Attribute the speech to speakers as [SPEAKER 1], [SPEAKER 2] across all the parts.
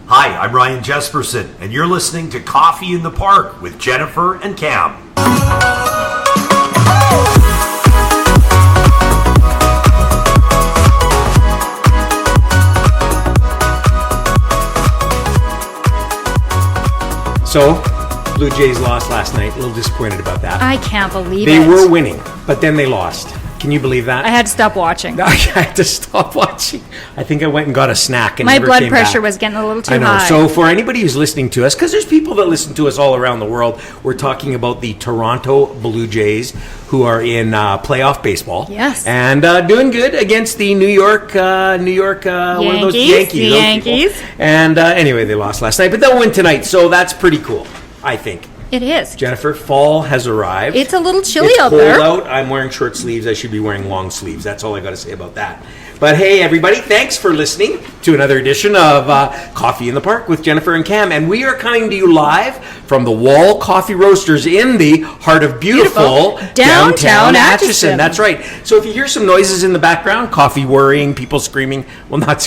[SPEAKER 1] Hi, I'm Ryan Jespersen, and you're listening to Coffee in the Park with Jennifer and Cam.
[SPEAKER 2] So, Blue Jays lost last night. A little disappointed about that.
[SPEAKER 3] I can't believe
[SPEAKER 2] They
[SPEAKER 3] it.
[SPEAKER 2] were winning, but then they lost. Can you believe that?
[SPEAKER 3] I had to stop watching.
[SPEAKER 2] I had to stop watching. I think I went and got a snack and
[SPEAKER 3] My
[SPEAKER 2] never
[SPEAKER 3] blood
[SPEAKER 2] came
[SPEAKER 3] pressure
[SPEAKER 2] back.
[SPEAKER 3] was getting a little too
[SPEAKER 2] I know.
[SPEAKER 3] high.
[SPEAKER 2] So for anybody who's listening to us, because there's people that listen to us all around the world, we're talking about the Toronto Blue Jays, who are in playoff baseball.
[SPEAKER 3] Yes.
[SPEAKER 2] And doing good against the New York, what are those Yankees?
[SPEAKER 3] The
[SPEAKER 2] those
[SPEAKER 3] Yankees.
[SPEAKER 2] people. And anyway, they lost last night, but they'll win tonight, so that's pretty cool, I think.
[SPEAKER 3] It is.
[SPEAKER 2] Jennifer, fall has arrived.
[SPEAKER 3] It's a little chilly
[SPEAKER 2] it's
[SPEAKER 3] out
[SPEAKER 2] cold
[SPEAKER 3] there.
[SPEAKER 2] out. I'm wearing short sleeves. I should be wearing long sleeves. That's all I got to say about that. But hey, everybody, thanks for listening to another edition of Coffee in the Park with Jennifer and Cam. And we are coming to you live from the Wall Coffee Roasters in the heart of beautiful
[SPEAKER 3] downtown
[SPEAKER 2] Atchison. That's right. So if you hear some noises in the background, coffee whirring, people screaming. Well, not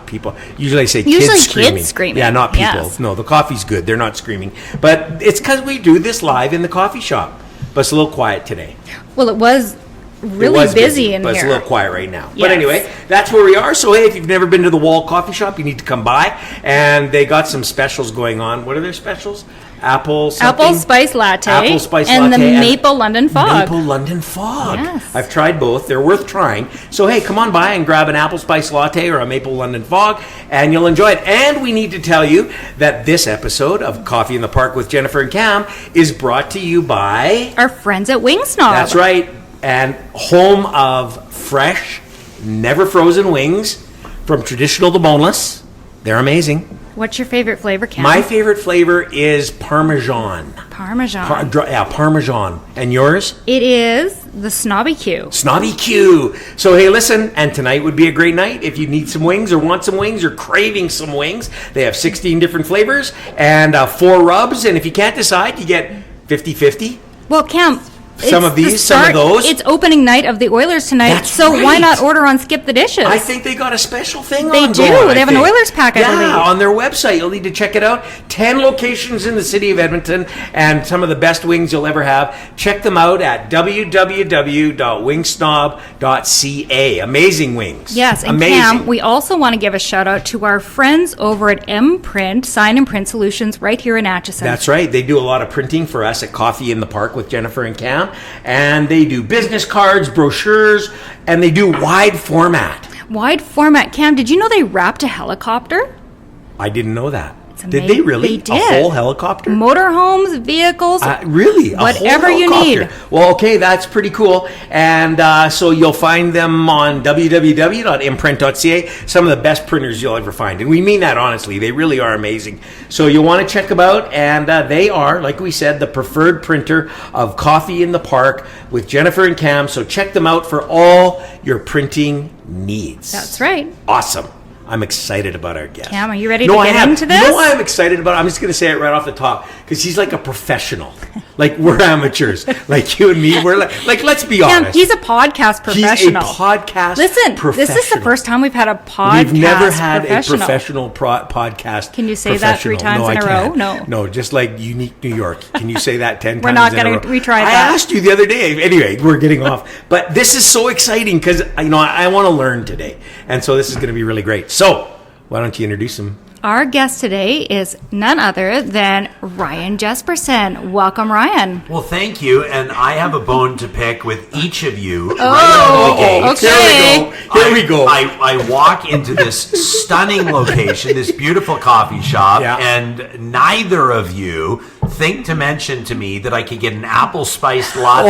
[SPEAKER 2] people. Usually I say kids screaming. Yeah, not people.
[SPEAKER 3] Yes.
[SPEAKER 2] No, the coffee's good. They're not screaming. But it's because we do this live in the coffee shop. But it's a little quiet today.
[SPEAKER 3] Well, it was really busy in
[SPEAKER 2] but
[SPEAKER 3] here.
[SPEAKER 2] It's a little quiet right now.
[SPEAKER 3] Yes.
[SPEAKER 2] But anyway, that's where we are. So hey, if you've never been to the Wall Coffee Shop, you need to come by. And they got some specials going on. What are their specials? Apple
[SPEAKER 3] spice latte.
[SPEAKER 2] Apple spice
[SPEAKER 3] and
[SPEAKER 2] latte.
[SPEAKER 3] The Maple London Fog.
[SPEAKER 2] Maple London Fog.
[SPEAKER 3] Yes.
[SPEAKER 2] I've tried both. They're worth trying. So hey, come on by and grab an apple spice latte or a Maple London Fog, and you'll enjoy it. And we need to tell you that this episode of Coffee in the Park with Jennifer and Cam is brought to you by
[SPEAKER 3] Our friends at Wing Snob.
[SPEAKER 2] That's right. And home of fresh, never frozen wings from traditional to boneless. They're amazing.
[SPEAKER 3] What's your favorite flavor, Cam?
[SPEAKER 2] My favorite flavor is Parmesan.
[SPEAKER 3] Parmesan.
[SPEAKER 2] Parmesan. And yours?
[SPEAKER 3] It is the Snobby Q.
[SPEAKER 2] Snobby Q. So hey, listen, and tonight would be a great night if you need some wings or want some wings or craving some wings. They have 16 different flavors and 4 rubs. And if you can't decide, you get 50-50.
[SPEAKER 3] Well, Cam,
[SPEAKER 2] Some of these, some of those.
[SPEAKER 3] It's opening night of the Oilers tonight,
[SPEAKER 2] That's
[SPEAKER 3] so
[SPEAKER 2] right.
[SPEAKER 3] why not order on Skip the Dishes?
[SPEAKER 2] I think they got a special thing
[SPEAKER 3] They
[SPEAKER 2] on
[SPEAKER 3] do.
[SPEAKER 2] going,
[SPEAKER 3] They have an Oilers pack, I believe.
[SPEAKER 2] Yeah, on their website. You'll need to check it out. 10 locations in the city of Edmonton and some of the best wings you'll ever have. Check them out at www.wingsnob.ca. Amazing wings.
[SPEAKER 3] Yes, and
[SPEAKER 2] amazing.
[SPEAKER 3] Cam, we also want to give a shout out to our friends over at M-Print, Sign and Print Solutions, right here in Atchison.
[SPEAKER 2] That's right. They do a lot of printing for us at Coffee in the Park with Jennifer and Cam. And they do business cards, brochures, and they do wide format.
[SPEAKER 3] Wide format. Cam, did you know they wrapped a helicopter?
[SPEAKER 2] I didn't know that.
[SPEAKER 3] It's
[SPEAKER 2] Did
[SPEAKER 3] amazing.
[SPEAKER 2] they really?
[SPEAKER 3] They did.
[SPEAKER 2] A whole helicopter?
[SPEAKER 3] Motorhomes, vehicles.
[SPEAKER 2] Really? A
[SPEAKER 3] whatever
[SPEAKER 2] whole
[SPEAKER 3] you
[SPEAKER 2] helicopter?
[SPEAKER 3] need.
[SPEAKER 2] Well, okay, that's pretty cool. And so you'll find them on www.imprint.ca. Some of the best printers you'll ever find. And we mean that honestly. They really are amazing. So you'll want to check them out. And they are, like we said, the preferred printer of Coffee in the Park with Jennifer and Cam. So check them out for all your printing needs.
[SPEAKER 3] That's right.
[SPEAKER 2] Awesome. I'm excited about our guest.
[SPEAKER 3] Cam, are you ready to get into this?
[SPEAKER 2] You know why I'm excited about it? I'm just going to say it right off the top. Because he's like a professional. Like, we're amateurs. Like, you and me, we're like let's be
[SPEAKER 3] Cam,
[SPEAKER 2] honest.
[SPEAKER 3] he's a podcast professional.
[SPEAKER 2] He's a podcast
[SPEAKER 3] Listen,
[SPEAKER 2] professional.
[SPEAKER 3] this is the first time we've had a podcast
[SPEAKER 2] We've never had
[SPEAKER 3] professional.
[SPEAKER 2] a professional podcast.
[SPEAKER 3] Can you say that 3 times in a row? No.
[SPEAKER 2] No, just like Unique New York. Can you say that 10
[SPEAKER 3] We're
[SPEAKER 2] times
[SPEAKER 3] not
[SPEAKER 2] in a row?
[SPEAKER 3] going to retry that.
[SPEAKER 2] I asked you the other day. Anyway, we're getting off. But this is so exciting because, I want to learn today. And so this is going to be really great. So, why don't you introduce him?
[SPEAKER 3] Our guest today is none other than Ryan Jespersen. Welcome, Ryan.
[SPEAKER 1] Well, thank you, and I have a bone to pick with each of you.
[SPEAKER 3] Okay.
[SPEAKER 2] Here we go.
[SPEAKER 1] I walk into this stunning location, this beautiful coffee shop,
[SPEAKER 2] Yeah.
[SPEAKER 1] and neither of you think to mention to me that I could get an apple spiced latte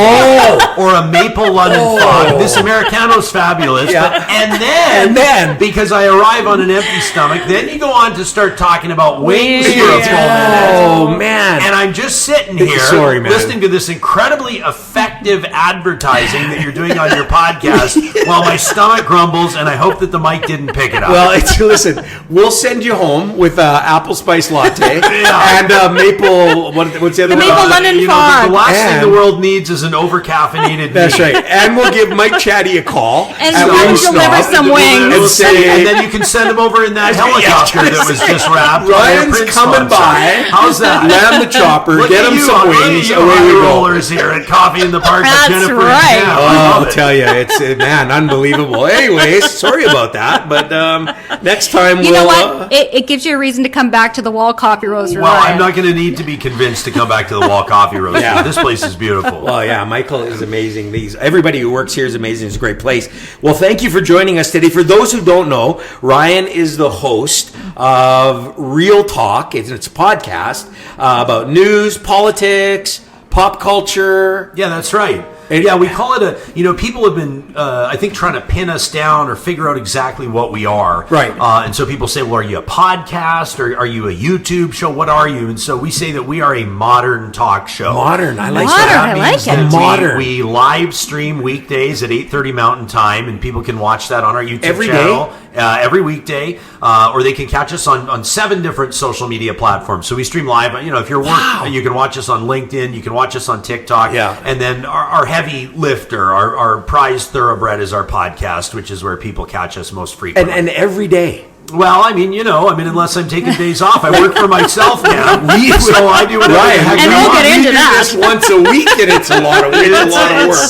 [SPEAKER 1] or a maple London fog. This Americano's fabulous,
[SPEAKER 2] Yeah.
[SPEAKER 1] but, and then because I arrive on an empty stomach, then you go on to start talking about wings for a full minute.
[SPEAKER 2] Oh, man.
[SPEAKER 1] And I'm just sitting here
[SPEAKER 2] Sorry, man.
[SPEAKER 1] listening to this incredibly effective advertising that you're doing on your podcast while my stomach grumbles, and I hope that the mic didn't pick it up.
[SPEAKER 2] Well, listen, we'll send you home with apple spice latte
[SPEAKER 1] Yeah.
[SPEAKER 2] and maple What's the other
[SPEAKER 3] The
[SPEAKER 2] one?
[SPEAKER 3] Maple London Fog.
[SPEAKER 1] The last
[SPEAKER 2] And-
[SPEAKER 1] thing the world needs is an overcaffeinated
[SPEAKER 2] That's
[SPEAKER 1] meat.
[SPEAKER 2] right. And we'll give Mike Chatty a call.
[SPEAKER 3] And
[SPEAKER 2] at
[SPEAKER 3] we'll
[SPEAKER 2] Wing
[SPEAKER 3] deliver
[SPEAKER 2] Snob
[SPEAKER 3] some wings.
[SPEAKER 2] And say,
[SPEAKER 1] and then you can send him over in that helicopter that was just wrapped. by a
[SPEAKER 2] Ryan's
[SPEAKER 1] Prince
[SPEAKER 2] coming
[SPEAKER 1] sponsor.
[SPEAKER 2] by.
[SPEAKER 1] How's that?
[SPEAKER 2] Land the chopper,
[SPEAKER 1] Look
[SPEAKER 2] get
[SPEAKER 1] at
[SPEAKER 2] him
[SPEAKER 1] you,
[SPEAKER 2] some
[SPEAKER 1] look at
[SPEAKER 2] wings,
[SPEAKER 1] you,
[SPEAKER 2] away we
[SPEAKER 1] high
[SPEAKER 2] go.
[SPEAKER 1] rollers here at Coffee in the Park with
[SPEAKER 3] That's
[SPEAKER 1] Jennifer
[SPEAKER 3] right.
[SPEAKER 1] and Cam. I
[SPEAKER 2] Oh,
[SPEAKER 1] love
[SPEAKER 2] I'll
[SPEAKER 1] it.
[SPEAKER 2] tell you, it's man, unbelievable. Anyways, sorry about that, but next time
[SPEAKER 3] You
[SPEAKER 2] we'll.
[SPEAKER 3] know what? It gives you a reason to come back to the Wall Coffee Roaster.
[SPEAKER 1] Well,
[SPEAKER 3] Ryan.
[SPEAKER 1] I'm not going to need to be convinced to come back to the Wall Coffee Roaster.
[SPEAKER 2] Yeah.
[SPEAKER 1] This place is beautiful.
[SPEAKER 2] Well, yeah, Michael is amazing. Everybody who works here is amazing. It's a great place. Well, thank you for joining us today. For those who don't know, Ryan is the host of Real Talk. It's a podcast about news, politics, pop culture.
[SPEAKER 1] Yeah, that's right. Yeah, we call it people have been, I think, trying to pin us down or figure out exactly what we are.
[SPEAKER 2] Right.
[SPEAKER 1] And so people say, well, are you a podcast or are you a YouTube show? What are you? And so we say that we are a modern talk show.
[SPEAKER 2] Modern, I like
[SPEAKER 3] Modern,
[SPEAKER 2] that.
[SPEAKER 3] I like
[SPEAKER 1] means
[SPEAKER 3] it.
[SPEAKER 1] that
[SPEAKER 2] Modern.
[SPEAKER 1] We live stream weekdays at 8:30 Mountain Time, and people can watch that on our YouTube
[SPEAKER 2] Every
[SPEAKER 1] channel. Every weekday, or they can catch us on 7 different social media platforms. So we stream live. If you're working, you can watch us on LinkedIn. You can watch us on TikTok.
[SPEAKER 2] Yeah.
[SPEAKER 1] And then our heavy lifter, our prized thoroughbred, is our podcast, which is where people catch us most frequently.
[SPEAKER 2] And every day.
[SPEAKER 1] Well, unless I'm taking days off, I work for myself now. So I do whatever the heck
[SPEAKER 3] And
[SPEAKER 1] I
[SPEAKER 3] we'll
[SPEAKER 1] want.
[SPEAKER 3] get into
[SPEAKER 2] You do
[SPEAKER 3] that.
[SPEAKER 2] this once a week, and it's a lot of work.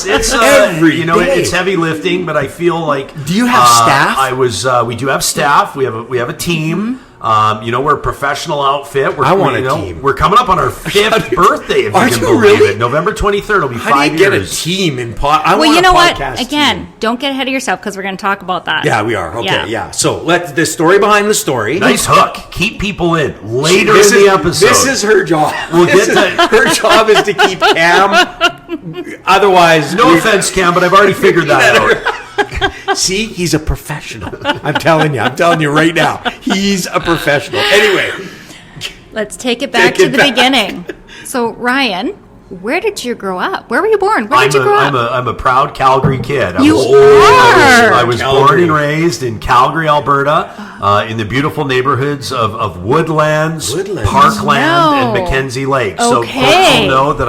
[SPEAKER 1] It's
[SPEAKER 2] Every day.
[SPEAKER 1] it's heavy lifting, but I feel like.
[SPEAKER 2] Do you have staff?
[SPEAKER 1] We do have staff. We have a team. We're a professional outfit.
[SPEAKER 2] I want a team.
[SPEAKER 1] We're coming up on our 5th birthday, if
[SPEAKER 2] Are
[SPEAKER 1] you can
[SPEAKER 2] you
[SPEAKER 1] believe
[SPEAKER 2] really?
[SPEAKER 1] it. November 23rd will be
[SPEAKER 2] How
[SPEAKER 1] 5
[SPEAKER 2] do you
[SPEAKER 1] years.
[SPEAKER 2] get a team in
[SPEAKER 3] Well,
[SPEAKER 2] want
[SPEAKER 3] you
[SPEAKER 2] a
[SPEAKER 3] know what?
[SPEAKER 2] podcast
[SPEAKER 3] Again,
[SPEAKER 2] team.
[SPEAKER 3] don't get ahead of yourself because we're going to talk about that.
[SPEAKER 2] Yeah, we are. Okay,
[SPEAKER 3] Yeah.
[SPEAKER 2] yeah. So let the story behind the story.
[SPEAKER 1] Nice hook. Keep people in later
[SPEAKER 2] This
[SPEAKER 1] in
[SPEAKER 2] is-
[SPEAKER 1] the episode.
[SPEAKER 2] This is her job.
[SPEAKER 1] We'll get to-
[SPEAKER 2] her job is to keep Cam. Otherwise,
[SPEAKER 1] no offense, Cam, but I've already figured that out.
[SPEAKER 2] See, he's a professional. I'm telling you right now. He's a professional. Anyway,
[SPEAKER 3] Let's take it back
[SPEAKER 2] Take
[SPEAKER 3] to
[SPEAKER 2] it
[SPEAKER 3] the
[SPEAKER 2] back.
[SPEAKER 3] beginning. So, Ryan, where did you grow up? Where were you born? Where did you grow up?
[SPEAKER 1] I'm a proud Calgary kid.
[SPEAKER 3] You are.
[SPEAKER 1] I was
[SPEAKER 2] Calgary.
[SPEAKER 1] born and raised in Calgary, Alberta, in the beautiful neighborhoods of Woodlands,
[SPEAKER 2] Woodlands.
[SPEAKER 1] Parkland,
[SPEAKER 3] No.
[SPEAKER 1] and Mackenzie Lake. So folks
[SPEAKER 3] Okay.
[SPEAKER 1] will know that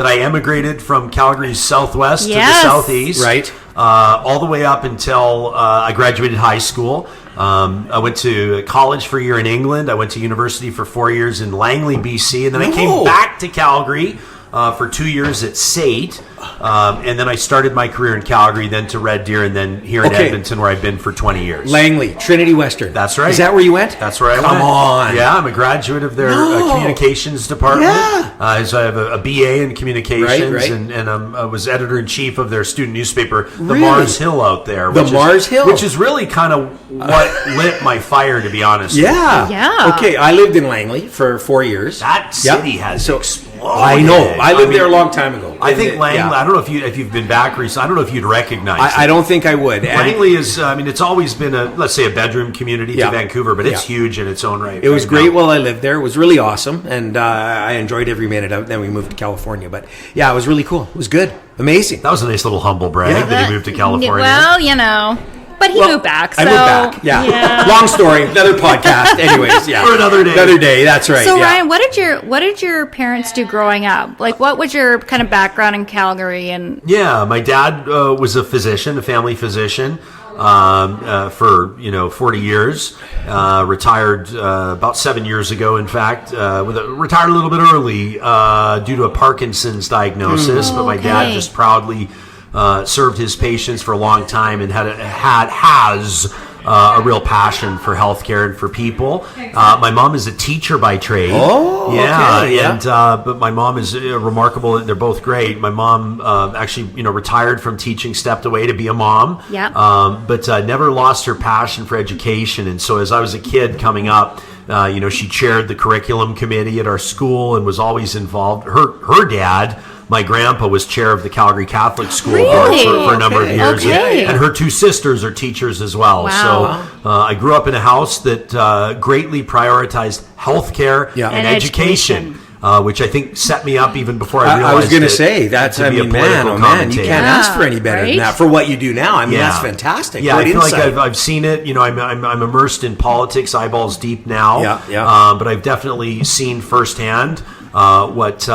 [SPEAKER 1] I emigrated from Calgary's southwest
[SPEAKER 3] Yes.
[SPEAKER 1] to the southeast.
[SPEAKER 2] Right.
[SPEAKER 1] All the way up until I graduated high school. I went to college for a year in England. I went to university for 4 years in Langley, BC. And then I came back to Calgary for 2 years at SAIT. And then I started my career in Calgary, then to Red Deer, and then here in
[SPEAKER 2] Okay.
[SPEAKER 1] Edmonton, where I've been for 20 years.
[SPEAKER 2] Langley, Trinity Western.
[SPEAKER 1] That's right.
[SPEAKER 2] Is that where you went?
[SPEAKER 1] That's where I went.
[SPEAKER 2] Come on.
[SPEAKER 1] Yeah, I'm a graduate of their
[SPEAKER 2] No.
[SPEAKER 1] communications department.
[SPEAKER 2] Yeah.
[SPEAKER 1] So I have a BA in communications,
[SPEAKER 2] Right.
[SPEAKER 1] and I was editor-in-chief of their student newspaper, The
[SPEAKER 2] Really?
[SPEAKER 1] Mars Hill out there.
[SPEAKER 2] The
[SPEAKER 1] which
[SPEAKER 2] Mars Hill?
[SPEAKER 1] Which is really kind of what lit my fire, to be honest.
[SPEAKER 2] Yeah.
[SPEAKER 3] Yeah.
[SPEAKER 2] Okay, I lived in Langley for 4 years.
[SPEAKER 1] That city has
[SPEAKER 2] So
[SPEAKER 1] exploded.
[SPEAKER 2] I know. I lived
[SPEAKER 1] mean,
[SPEAKER 2] there a long time ago.
[SPEAKER 1] I think Langley,
[SPEAKER 2] Yeah.
[SPEAKER 1] I don't know if you've been back recently, I don't know if you'd recognize it.
[SPEAKER 2] I don't think I would. And
[SPEAKER 1] Langley is, it's always been let's say a bedroom community
[SPEAKER 2] Yeah.
[SPEAKER 1] to Vancouver, but it's
[SPEAKER 2] Yeah.
[SPEAKER 1] huge in its own right.
[SPEAKER 2] It was
[SPEAKER 1] right
[SPEAKER 2] great
[SPEAKER 1] now.
[SPEAKER 2] while I lived there. It was really awesome, and I enjoyed every minute of it. Then we moved to California. But yeah, it was really cool. It was good. Amazing.
[SPEAKER 1] That was a nice little humble brag
[SPEAKER 2] Yeah.
[SPEAKER 1] that he moved to California.
[SPEAKER 3] Well, but he
[SPEAKER 2] Well,
[SPEAKER 3] moved back. So,
[SPEAKER 2] I moved back. Yeah. Long story. Another podcast. Anyways, yeah.
[SPEAKER 1] For another day.
[SPEAKER 2] Another day. That's right.
[SPEAKER 3] So
[SPEAKER 2] yeah.
[SPEAKER 3] Ryan, what did your parents do growing up? Like, what was your kind of background in Calgary? And
[SPEAKER 1] Yeah, my dad was a physician, a family physician, for 40 years. Retired about 7 years ago. In fact, retired a little bit early due to a Parkinson's diagnosis. But my dad
[SPEAKER 3] Okay.
[SPEAKER 1] just proudly served his patients for a long time and has a real passion for healthcare and for people. My mom is a teacher by trade.
[SPEAKER 2] Oh,
[SPEAKER 1] yeah,
[SPEAKER 2] okay, yeah.
[SPEAKER 1] and but my mom is remarkable. They're both great. My mom actually, retired from teaching, stepped away to be a mom.
[SPEAKER 3] Yeah.
[SPEAKER 1] But never lost her passion for education. And so, as I was a kid coming up, she chaired the curriculum committee at our school and was always involved. Her dad, my grandpa, was chair of the Calgary Catholic School Board
[SPEAKER 3] Really?
[SPEAKER 1] for a number of
[SPEAKER 2] Okay.
[SPEAKER 1] years.
[SPEAKER 3] Okay.
[SPEAKER 1] And her two sisters are teachers as well.
[SPEAKER 3] Wow.
[SPEAKER 1] So I grew up in a house that greatly prioritized healthcare
[SPEAKER 2] Yeah.
[SPEAKER 1] and
[SPEAKER 3] And
[SPEAKER 1] education. Which I think set me up even before I realized
[SPEAKER 2] I was going to
[SPEAKER 1] it
[SPEAKER 2] say that's.
[SPEAKER 1] to
[SPEAKER 2] I
[SPEAKER 1] be a
[SPEAKER 2] mean, man,
[SPEAKER 1] political
[SPEAKER 2] oh man, you
[SPEAKER 1] commentator.
[SPEAKER 2] can't ask for any better
[SPEAKER 3] Right?
[SPEAKER 2] than that for what you do now. I mean, that's fantastic.
[SPEAKER 1] Yeah,
[SPEAKER 2] Great
[SPEAKER 1] I feel
[SPEAKER 2] insight.
[SPEAKER 1] like I've seen it. I'm immersed in politics, eyeballs deep now.
[SPEAKER 2] Yeah, yeah.
[SPEAKER 1] But I've definitely seen firsthand what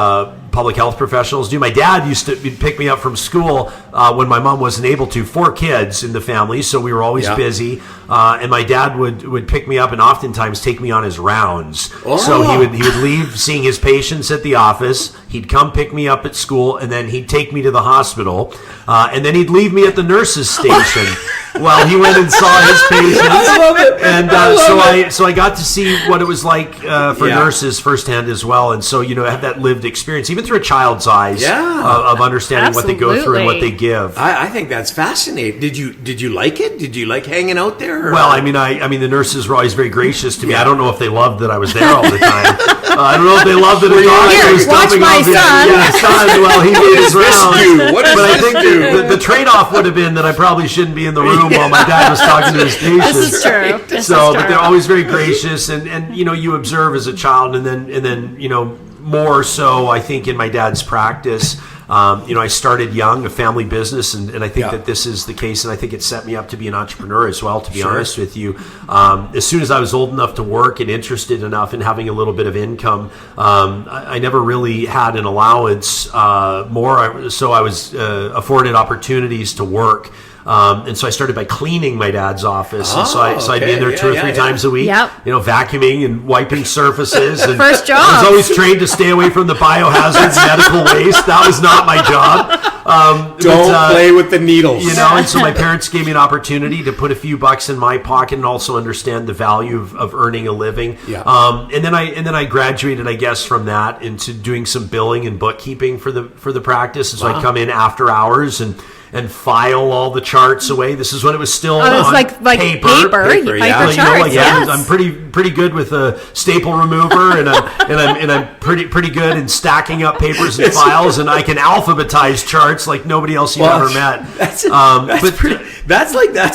[SPEAKER 1] public health professionals do. My dad used to pick me up from school when my mom wasn't able to. 4 kids in the family, so we were always busy. And my dad would pick me up and oftentimes take me on his rounds. So he would leave seeing his patients at the office. He'd come pick me up at school, and then he'd take me to the hospital. And then he'd leave me at the nurse's station while he went and saw his patients.
[SPEAKER 2] I love it.
[SPEAKER 1] And so I got to see what it was like for nurses firsthand as well. And so, I have that lived experience, even through a child's eyes, of understanding what they go through and what they give.
[SPEAKER 2] I think that's fascinating. Did you like it? Did you like hanging out there? Or?
[SPEAKER 1] Well, I mean, the nurses were always very gracious to me. I don't know if they loved that I was there all the time. I don't know if they loved that I was
[SPEAKER 3] watch my son.
[SPEAKER 1] Yeah, son. Well, he did his rounds.
[SPEAKER 2] What does
[SPEAKER 1] But I
[SPEAKER 2] this
[SPEAKER 1] think
[SPEAKER 2] do?
[SPEAKER 1] the trade-off would have been that I probably shouldn't be in the room while my dad was talking to his patients.
[SPEAKER 3] This is true. This
[SPEAKER 1] So,
[SPEAKER 3] is
[SPEAKER 1] but
[SPEAKER 3] true.
[SPEAKER 1] they're always very gracious, and you observe as a child, and then more so, I think, in my dad's practice. I started young, a family business, and I think that this is the case, and I think it set me up to be an entrepreneur as well, to be honest with you. As soon as I was old enough to work and interested enough in having a little bit of income, I never really had an allowance so I was afforded opportunities to work. And so I started by cleaning my dad's office. And so I'd be in there 2 or 3 times a week, vacuuming and wiping surfaces. And
[SPEAKER 3] First job.
[SPEAKER 1] I was always trained to stay away from the biohazards, medical waste. That was not my job.
[SPEAKER 2] Don't play with the needles.
[SPEAKER 1] And so my parents gave me an opportunity to put a few bucks in my pocket and also understand the value of earning a living. And then I graduated, I guess, from that into doing some billing and bookkeeping for the practice. And so I'd come in after hours and file all the charts away. This is when it was still
[SPEAKER 3] it was
[SPEAKER 1] on
[SPEAKER 3] like
[SPEAKER 1] paper.
[SPEAKER 3] paper charts. Yes.
[SPEAKER 1] I'm pretty good with a staple remover, and I'm pretty good in stacking up papers and files, and I can alphabetize charts like nobody else you've ever met.
[SPEAKER 2] That's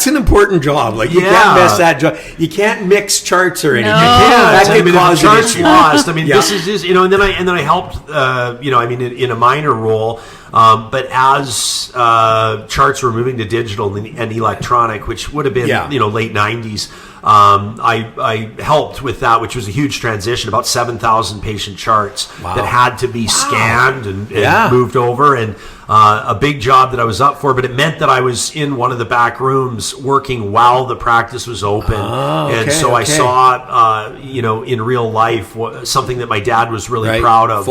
[SPEAKER 2] an important job. Like you can't miss that job. You can't mix charts or anything.
[SPEAKER 3] No.
[SPEAKER 2] That
[SPEAKER 1] I
[SPEAKER 2] could
[SPEAKER 1] mean,
[SPEAKER 2] cause
[SPEAKER 1] the
[SPEAKER 2] an
[SPEAKER 1] charts
[SPEAKER 2] issue.
[SPEAKER 1] lost. I mean, this is and then I helped. In a minor role. But as charts were moving to digital and electronic, which would have been late 90s, I helped with that, which was a huge transition. About 7,000 patient charts that had to be scanned and moved over, and a big job that I was up for. But it meant that I was in one of the back rooms working while the practice was open, and so I saw in real life something that my dad was really proud of,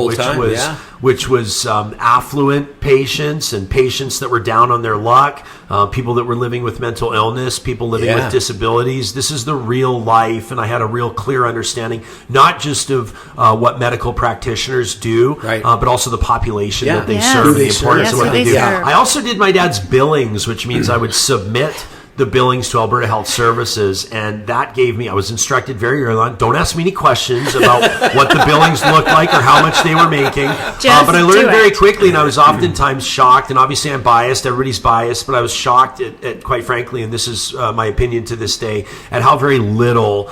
[SPEAKER 1] which was affluent patients and patients that were down on their luck, people that were living with mental illness, people living with disabilities. This is the real life, and I had a real clear understanding, not just of what medical practitioners do, but also the population that they serve, and the importance of what they do. I also did my dad's billings, which means I would submit the billings to Alberta Health Services, and that gave me, I was instructed very early on, don't ask me any questions about what the billings looked like or how much they were making. But I learned very quickly, and I was oftentimes shocked, and obviously I'm biased, everybody's biased, but I was shocked at quite frankly, and this is my opinion to this day, at how very little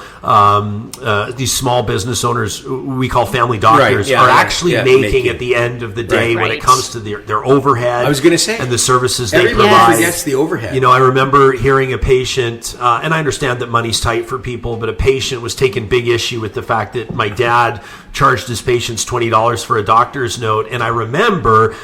[SPEAKER 1] these small business owners, we call family doctors, are actually making at the end of the day when it comes to their overhead.
[SPEAKER 2] I was going to say,
[SPEAKER 1] and the services they
[SPEAKER 2] everybody
[SPEAKER 1] provide.
[SPEAKER 2] forgets the overhead.
[SPEAKER 1] I remember hearing a patient, and I understand that money's tight for people, but a patient was taking big issue with the fact that my dad charged his patients $20 for a doctor's note, and I remember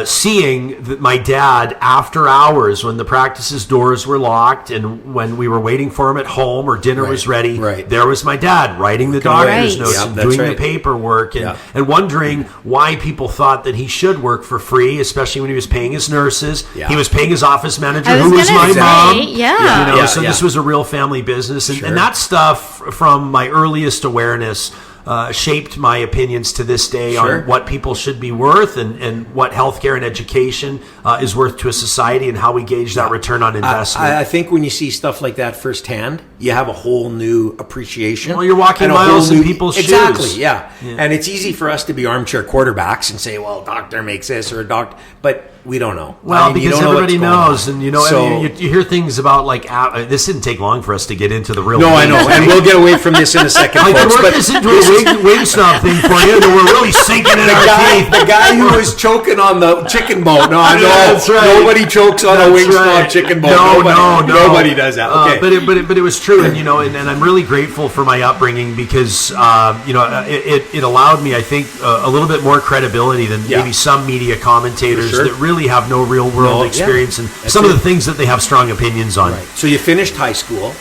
[SPEAKER 1] seeing that my dad, after hours, when the practice's doors were locked and when we were waiting for him at home or dinner was ready, there was my dad writing the doctor's notes and doing the paperwork and wondering why people thought that he should work for free, especially when he was paying his nurses. He was paying his office manager, who was my mom. So this was a real family business. And that stuff, from my earliest awareness, shaped my opinions to this day on what people should be worth and what healthcare and education is worth to a society and how we gauge that return on investment.
[SPEAKER 2] I think when you see stuff like that firsthand, you have a whole new appreciation.
[SPEAKER 1] Well, you're walking miles in people's shoes.
[SPEAKER 2] Exactly, yeah. And it's easy for us to be armchair quarterbacks and say, well, a doctor makes this or a doctor. But we don't know.
[SPEAKER 1] Well,
[SPEAKER 2] I mean, you
[SPEAKER 1] because
[SPEAKER 2] don't know
[SPEAKER 1] everybody
[SPEAKER 2] what's going
[SPEAKER 1] knows,
[SPEAKER 2] on.
[SPEAKER 1] and you know,
[SPEAKER 2] So-
[SPEAKER 1] I mean, you hear things about like this didn't take long for us to get into the real.
[SPEAKER 2] No, I
[SPEAKER 1] meat.
[SPEAKER 2] know, and we'll get away from this in a second,
[SPEAKER 1] I
[SPEAKER 2] folks.
[SPEAKER 1] can work this into a wing snob thing for you, and we're really sinking in our teeth.
[SPEAKER 2] The guy who was choking on the chicken boat. No, I know.
[SPEAKER 1] That's right.
[SPEAKER 2] Nobody chokes on a
[SPEAKER 1] That's
[SPEAKER 2] wing
[SPEAKER 1] right.
[SPEAKER 2] snob chicken boat.
[SPEAKER 1] No.
[SPEAKER 2] Nobody does that. Okay.
[SPEAKER 1] But it was true, and you know, and I'm really grateful for my upbringing because you know it allowed me, I think, a little bit more credibility than maybe some media commentators that really have no real world experience and some of the things that they have strong opinions on.
[SPEAKER 2] Right. So you finished high school.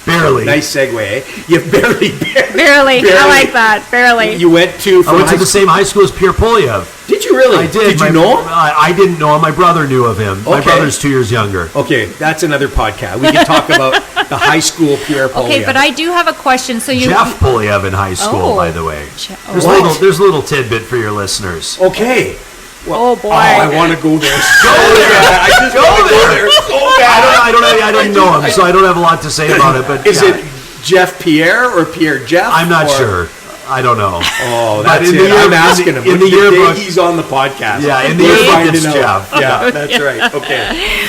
[SPEAKER 1] Barely.
[SPEAKER 2] Nice segue. Eh? You barely.
[SPEAKER 3] I like that. Barely.
[SPEAKER 2] You went to.
[SPEAKER 1] I went to the same high school as Pierre Polyev.
[SPEAKER 2] Did you really?
[SPEAKER 1] I did.
[SPEAKER 2] Did you know him?
[SPEAKER 1] I didn't know him. My brother knew of him. My
[SPEAKER 2] Okay.
[SPEAKER 1] brother's 2 years younger.
[SPEAKER 2] Okay, that's another podcast. We can talk about the high school Pierre Polyev.
[SPEAKER 3] Okay, but I do have a question. So you
[SPEAKER 1] Jeff Polyev in high school,
[SPEAKER 3] Oh.
[SPEAKER 1] by the way.
[SPEAKER 3] What?
[SPEAKER 1] There's a little tidbit for your listeners.
[SPEAKER 2] Okay.
[SPEAKER 3] Oh boy.
[SPEAKER 2] I want to go there. So
[SPEAKER 1] there.
[SPEAKER 2] bad. I just want to go there so bad.
[SPEAKER 1] I don't know him, so I don't have a lot to say about it. But
[SPEAKER 2] Is it Jeff Pierre or Pierre Jeff?
[SPEAKER 1] I'm not
[SPEAKER 2] or-
[SPEAKER 1] sure. I don't know.
[SPEAKER 2] Oh,
[SPEAKER 1] But
[SPEAKER 2] that's
[SPEAKER 1] in
[SPEAKER 2] it.
[SPEAKER 1] the year-
[SPEAKER 2] I'm asking him.
[SPEAKER 1] in the
[SPEAKER 2] day
[SPEAKER 1] yearbook-
[SPEAKER 2] he's on the podcast.
[SPEAKER 1] Yeah, in the
[SPEAKER 2] We're
[SPEAKER 1] yearbook,
[SPEAKER 2] finding
[SPEAKER 1] it's
[SPEAKER 2] out.
[SPEAKER 1] Jeff.
[SPEAKER 2] Yeah, that's right. Okay.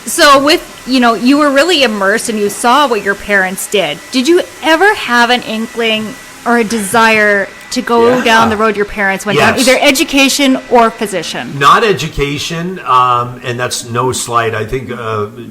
[SPEAKER 3] So with, you were really immersed and you saw what your parents did. Did you ever have an inkling or a desire to go down the road your parents went down,
[SPEAKER 1] Yes.
[SPEAKER 3] either education or physician?
[SPEAKER 1] Not education, and that's no slight. I think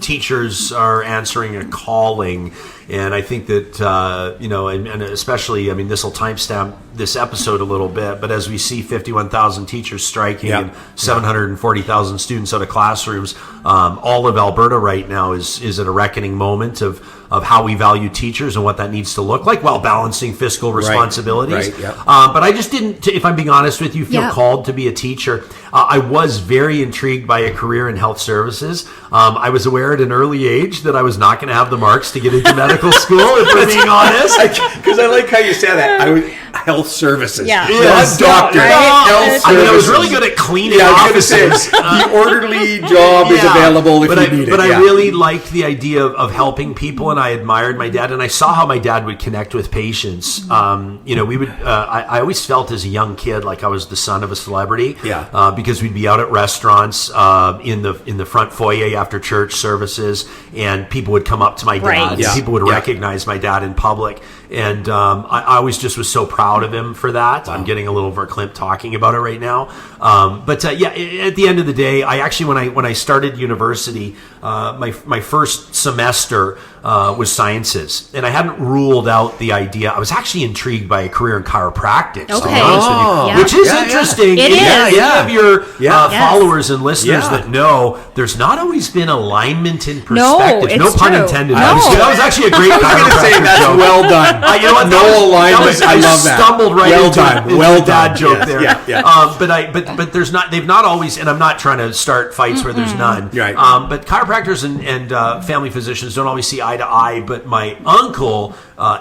[SPEAKER 1] teachers are answering a calling, and I think that and especially, I mean, this will timestamp this episode a little bit, but as we see 51,000 teachers striking and 740,000 students out of classrooms, all of Alberta right now is at a reckoning moment of how we value teachers and what that needs to look like while balancing fiscal responsibilities.
[SPEAKER 2] Right, yeah.
[SPEAKER 1] But I just didn't, if I'm being honest with you, feel called to be a teacher. I was very intrigued by a career in health services. I was aware at an early age that I was not going to have the marks to get into medical school, if we're being honest.
[SPEAKER 2] Because I like how you said that. I was health services.
[SPEAKER 3] Yeah.
[SPEAKER 2] Not
[SPEAKER 1] Yes.
[SPEAKER 2] doctor.
[SPEAKER 3] Right.
[SPEAKER 2] Health
[SPEAKER 1] I mean, I was
[SPEAKER 2] services.
[SPEAKER 1] really good at cleaning
[SPEAKER 2] I was going to
[SPEAKER 1] offices.
[SPEAKER 2] say, the orderly job is available if you need it.
[SPEAKER 1] But
[SPEAKER 2] yeah.
[SPEAKER 1] I really liked the idea of helping people, and I admired my dad, and I saw how my dad would connect with patients. We would. I always felt as a young kid like I was the son of a celebrity.
[SPEAKER 2] Yeah.
[SPEAKER 1] Because we'd be out at restaurants in the front foyer after church services, and people would come up to my dad.
[SPEAKER 3] Right.
[SPEAKER 1] And
[SPEAKER 2] Yeah.
[SPEAKER 1] people would
[SPEAKER 2] Yeah.
[SPEAKER 1] recognize my dad in public, and I always just was so proud of him for that. I'm getting a little verklempt talking about it right now. But at the end of the day, I actually when I started university, my first semester was sciences, and I hadn't ruled out the idea. I was actually intrigued by a career in chiropractic, to be
[SPEAKER 3] Okay.
[SPEAKER 1] honest with you,
[SPEAKER 3] Yeah.
[SPEAKER 1] which is
[SPEAKER 2] Yeah,
[SPEAKER 1] interesting.
[SPEAKER 3] It
[SPEAKER 1] Any
[SPEAKER 3] is.
[SPEAKER 1] of your
[SPEAKER 3] Yes.
[SPEAKER 1] followers and listeners
[SPEAKER 2] Yeah.
[SPEAKER 1] that know, there's not always been alignment in perspective.
[SPEAKER 3] it's
[SPEAKER 1] No pun
[SPEAKER 3] true.
[SPEAKER 1] intended.
[SPEAKER 3] No.
[SPEAKER 1] That was actually a great
[SPEAKER 2] I was going to say,
[SPEAKER 1] chiropractor
[SPEAKER 2] that's
[SPEAKER 1] joke.
[SPEAKER 2] well done.
[SPEAKER 1] You know what?
[SPEAKER 2] No alignment. I
[SPEAKER 1] I
[SPEAKER 2] love that.
[SPEAKER 1] stumbled right
[SPEAKER 2] well
[SPEAKER 1] into,
[SPEAKER 2] done.
[SPEAKER 1] into
[SPEAKER 2] well
[SPEAKER 1] the dad
[SPEAKER 2] done.
[SPEAKER 1] joke
[SPEAKER 2] Yes.
[SPEAKER 1] there.
[SPEAKER 2] Yeah.
[SPEAKER 1] But there's not. They've not always. And I'm not trying to start fights where there's none.
[SPEAKER 2] Right.
[SPEAKER 1] But chiropractors and family physicians don't always see eye to eye. But my uncle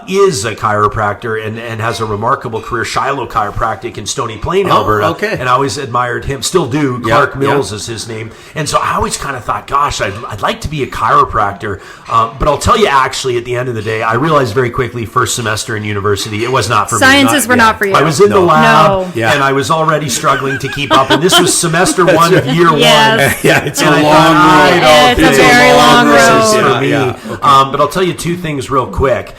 [SPEAKER 1] is a chiropractor and has a remarkable career, Shiloh Chiropractic in Stony Plain, Alberta.
[SPEAKER 2] Okay.
[SPEAKER 1] And I always admired him. Still do. Clark Mills is his name. And so I always kind of thought, gosh, I'd like to be a chiropractor. But I'll tell you, actually, at the end of the day, I realized very quickly, first semester in university, it was not for me.
[SPEAKER 3] Sciences were not for you.
[SPEAKER 1] I was in the lab,
[SPEAKER 3] No.
[SPEAKER 2] Yeah.
[SPEAKER 1] and I was already struggling to keep up. And this was semester one of year
[SPEAKER 3] Yes.
[SPEAKER 1] one.
[SPEAKER 2] Yeah, it's a
[SPEAKER 1] And I
[SPEAKER 2] long
[SPEAKER 1] thought,
[SPEAKER 2] road.
[SPEAKER 1] I don't
[SPEAKER 3] It's a
[SPEAKER 1] think
[SPEAKER 3] very long
[SPEAKER 1] this
[SPEAKER 3] road.
[SPEAKER 1] is for me.
[SPEAKER 2] Yeah, okay.
[SPEAKER 1] But I'll tell you two things real quick.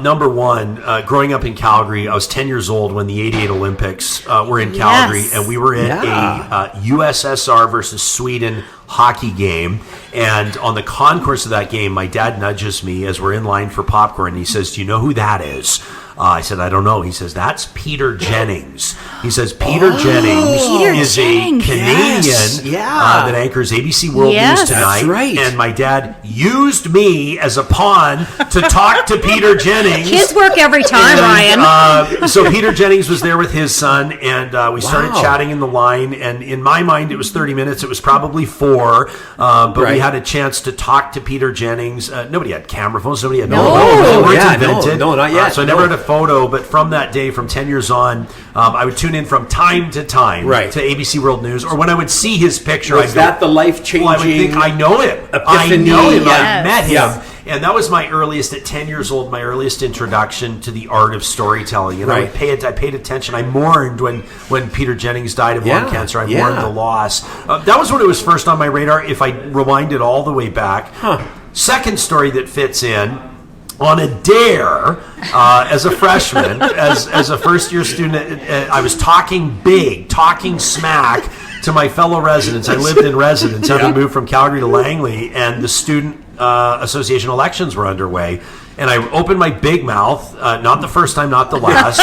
[SPEAKER 1] Number one, growing up in Calgary, I was 10 years old when the 88 Olympics were in Calgary,
[SPEAKER 3] Yes.
[SPEAKER 1] and we were at a USSR versus Sweden hockey game. And on the concourse of that game, my dad nudges me as we're in line for popcorn. And he says, "Do you know who that is?" I said, "I don't know." He says, "That's Peter Jennings." He says, "Peter Jennings
[SPEAKER 3] Peter
[SPEAKER 1] is
[SPEAKER 3] Jennings.
[SPEAKER 1] a Canadian
[SPEAKER 2] Yes. Yeah.
[SPEAKER 1] that anchors ABC World
[SPEAKER 3] Yes.
[SPEAKER 1] News tonight."
[SPEAKER 2] That's right.
[SPEAKER 1] And my dad used me as a pawn to talk to Peter Jennings.
[SPEAKER 3] Kids work every time, Ryan.
[SPEAKER 1] So Peter Jennings was there with his son, and we started chatting in the line. And in my mind, it was 30 minutes. It was probably 4, but we
[SPEAKER 2] Right.
[SPEAKER 1] had a chance to talk to Peter Jennings. Nobody had camera phones. Nobody had
[SPEAKER 3] No.
[SPEAKER 1] they weren't
[SPEAKER 2] Yeah,
[SPEAKER 1] invented.
[SPEAKER 2] no, not yet.
[SPEAKER 1] So I never had a photo. But from that day, from 10 years on, I would tune in from time to time
[SPEAKER 2] Right.
[SPEAKER 1] to ABC World News, or when I would see his picture,
[SPEAKER 2] Was
[SPEAKER 1] I'd go,
[SPEAKER 2] that the life-changing
[SPEAKER 1] well, I would think I know him. I
[SPEAKER 2] epiphany?
[SPEAKER 1] know him.
[SPEAKER 3] Yes.
[SPEAKER 1] I've met him.
[SPEAKER 2] Yeah.
[SPEAKER 1] And that was my earliest, at 10 years old, my earliest introduction to the art of storytelling. And I paid attention. I mourned when Peter Jennings died of lung cancer. I mourned the loss. That was when it was first on my radar, if I rewind it all the way back. Second story that fits in, on a dare, as a freshman, as a first-year student, I was talking smack to my fellow residents. I lived in residence, having moved from Calgary to Langley, and the student association elections were underway. And I opened my big mouth, not the first time, not the last,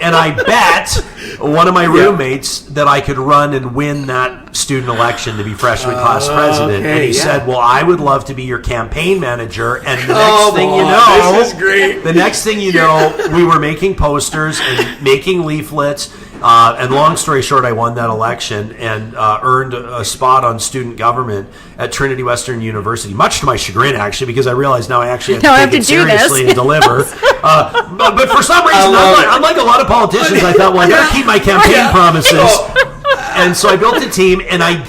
[SPEAKER 1] and I bet one of my roommates that I could run and win that student election to be freshman class president. And he said, well, I would love to be your campaign manager. And the next thing you know,
[SPEAKER 2] this is great.
[SPEAKER 1] The next thing you know, we were making posters and making leaflets. And long story short, I won that election and earned a spot on student government at Trinity Western University, much to my chagrin, actually, because I realized now I actually have to take it seriously and deliver. But for some reason, unlike a lot of politicians, I thought, well, I got to keep my campaign promises. And so I built a team, and I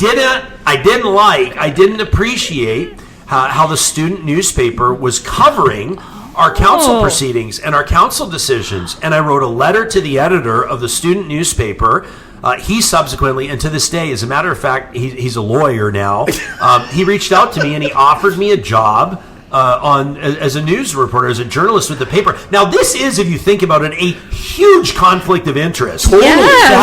[SPEAKER 1] didn't appreciate how the student newspaper was covering our council proceedings and our council decisions. And I wrote a letter to the editor of the student newspaper. He subsequently, and to this day, as a matter of fact, he's a lawyer now. He reached out to me and he offered me a job as a news reporter, as a journalist with the paper. Now, this is, if you think about it, a huge conflict of interest.
[SPEAKER 3] Totally. Yes.
[SPEAKER 1] To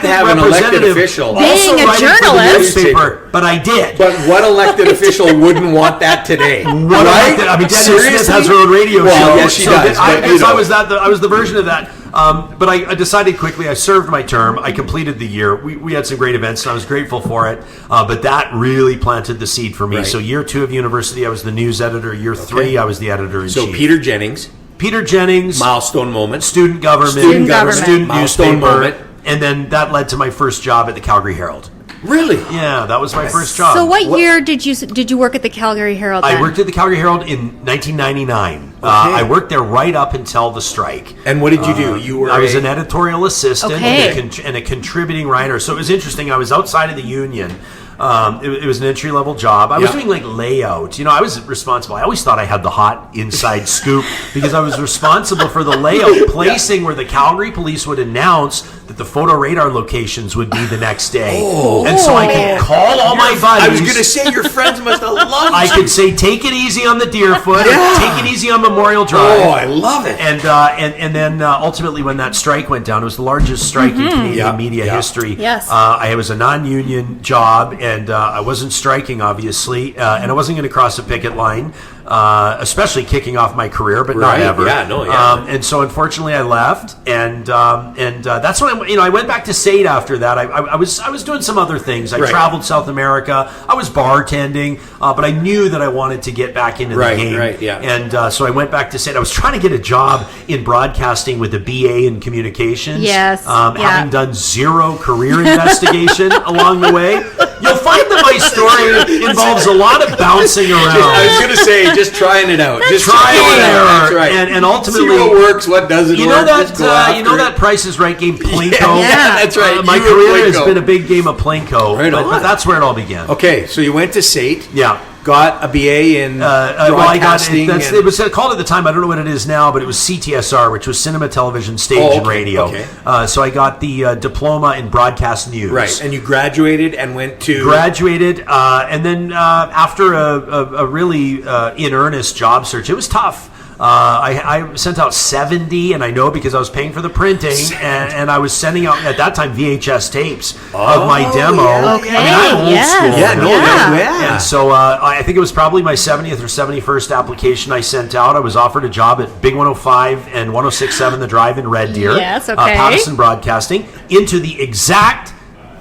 [SPEAKER 1] have an elected representative
[SPEAKER 2] official
[SPEAKER 3] being a journalist.
[SPEAKER 1] Newspaper, but I did.
[SPEAKER 2] But what elected official wouldn't want that today?
[SPEAKER 1] I mean, Daniel Smith has her own radio show.
[SPEAKER 2] Yes, she does.
[SPEAKER 1] I was the version of that. But I decided quickly. I served my term. I completed the year. We had some great events, and I was grateful for it. But that really planted the seed for me. Right. So year 2 of university, I was the news editor. Year 3, I was the editor-in-chief.
[SPEAKER 2] So Peter Jennings, milestone moment,
[SPEAKER 1] student government, student
[SPEAKER 2] milestone
[SPEAKER 1] newspaper,
[SPEAKER 2] moment.
[SPEAKER 1] And then that led to my first job at the Calgary Herald.
[SPEAKER 2] Really?
[SPEAKER 1] Yeah, that was my first job.
[SPEAKER 3] So what year did you work at the Calgary Herald then?
[SPEAKER 1] I worked at the Calgary Herald in 1999. I worked there right up until the strike.
[SPEAKER 2] And what did you do?
[SPEAKER 1] I was an editorial assistant and a contributing writer. So it was interesting. I was outside of the union. It was an entry-level job. I was doing like layout. I was responsible. I always thought I had the hot inside scoop because I was responsible for the layout, placing where the Calgary police would announce that the photo radar locations would be the next day. And so I could call all my buddies.
[SPEAKER 2] I was going to say, your friends must have loved
[SPEAKER 1] I could say, take it easy on the Deerfoot, or take it easy on Memorial Drive.
[SPEAKER 2] Oh, I love it.
[SPEAKER 1] And then ultimately, when that strike went down, it was the largest strike in Canadian media history.
[SPEAKER 3] Yes.
[SPEAKER 1] I was a non-union job, and I wasn't striking, obviously, and I wasn't going to cross a picket line, especially kicking off my career, but not ever. And so, unfortunately, I left, and that's when I went back to SAIT after that. I was doing some other things. I traveled South America. I was bartending, but I knew that I wanted to get back into the game. And so I went back to SAIT. I was trying to get a job in broadcasting with a BA in communications.
[SPEAKER 3] Yes.
[SPEAKER 1] Having done zero career investigation along the way. You'll find that my story involves a lot of bouncing around.
[SPEAKER 2] I was going to say, just trying it out. Just
[SPEAKER 1] trying it out.
[SPEAKER 2] That's right.
[SPEAKER 1] And ultimately,
[SPEAKER 2] see what works, what doesn't work.
[SPEAKER 1] That Price is Right game, Plinko.
[SPEAKER 2] That's right.
[SPEAKER 1] My career has been a big game of Plinko,
[SPEAKER 2] but
[SPEAKER 1] that's where it all began.
[SPEAKER 2] Okay, so you went to SAIT.
[SPEAKER 1] Yeah.
[SPEAKER 2] Got a BA in broadcasting.
[SPEAKER 1] It was called at the time, I don't know what it is now, but it was CTSR, which was cinema, television, stage, and radio. Okay. So I got the diploma in broadcast news.
[SPEAKER 2] Right, and you graduated and went to...
[SPEAKER 1] and then after a really in-earnest job search, it was tough. I sent out 70, and I know because I was paying for the printing, and I was sending out, at that time, VHS tapes of my demo.
[SPEAKER 3] Yeah. Okay.
[SPEAKER 1] I mean, I'm old school.
[SPEAKER 2] And
[SPEAKER 1] so I think it was probably my 70th or 71st application I sent out. I was offered a job at Big 105 and 106.7 The Drive in Red Deer.
[SPEAKER 3] Yes, okay.
[SPEAKER 1] Patterson Broadcasting, into the exact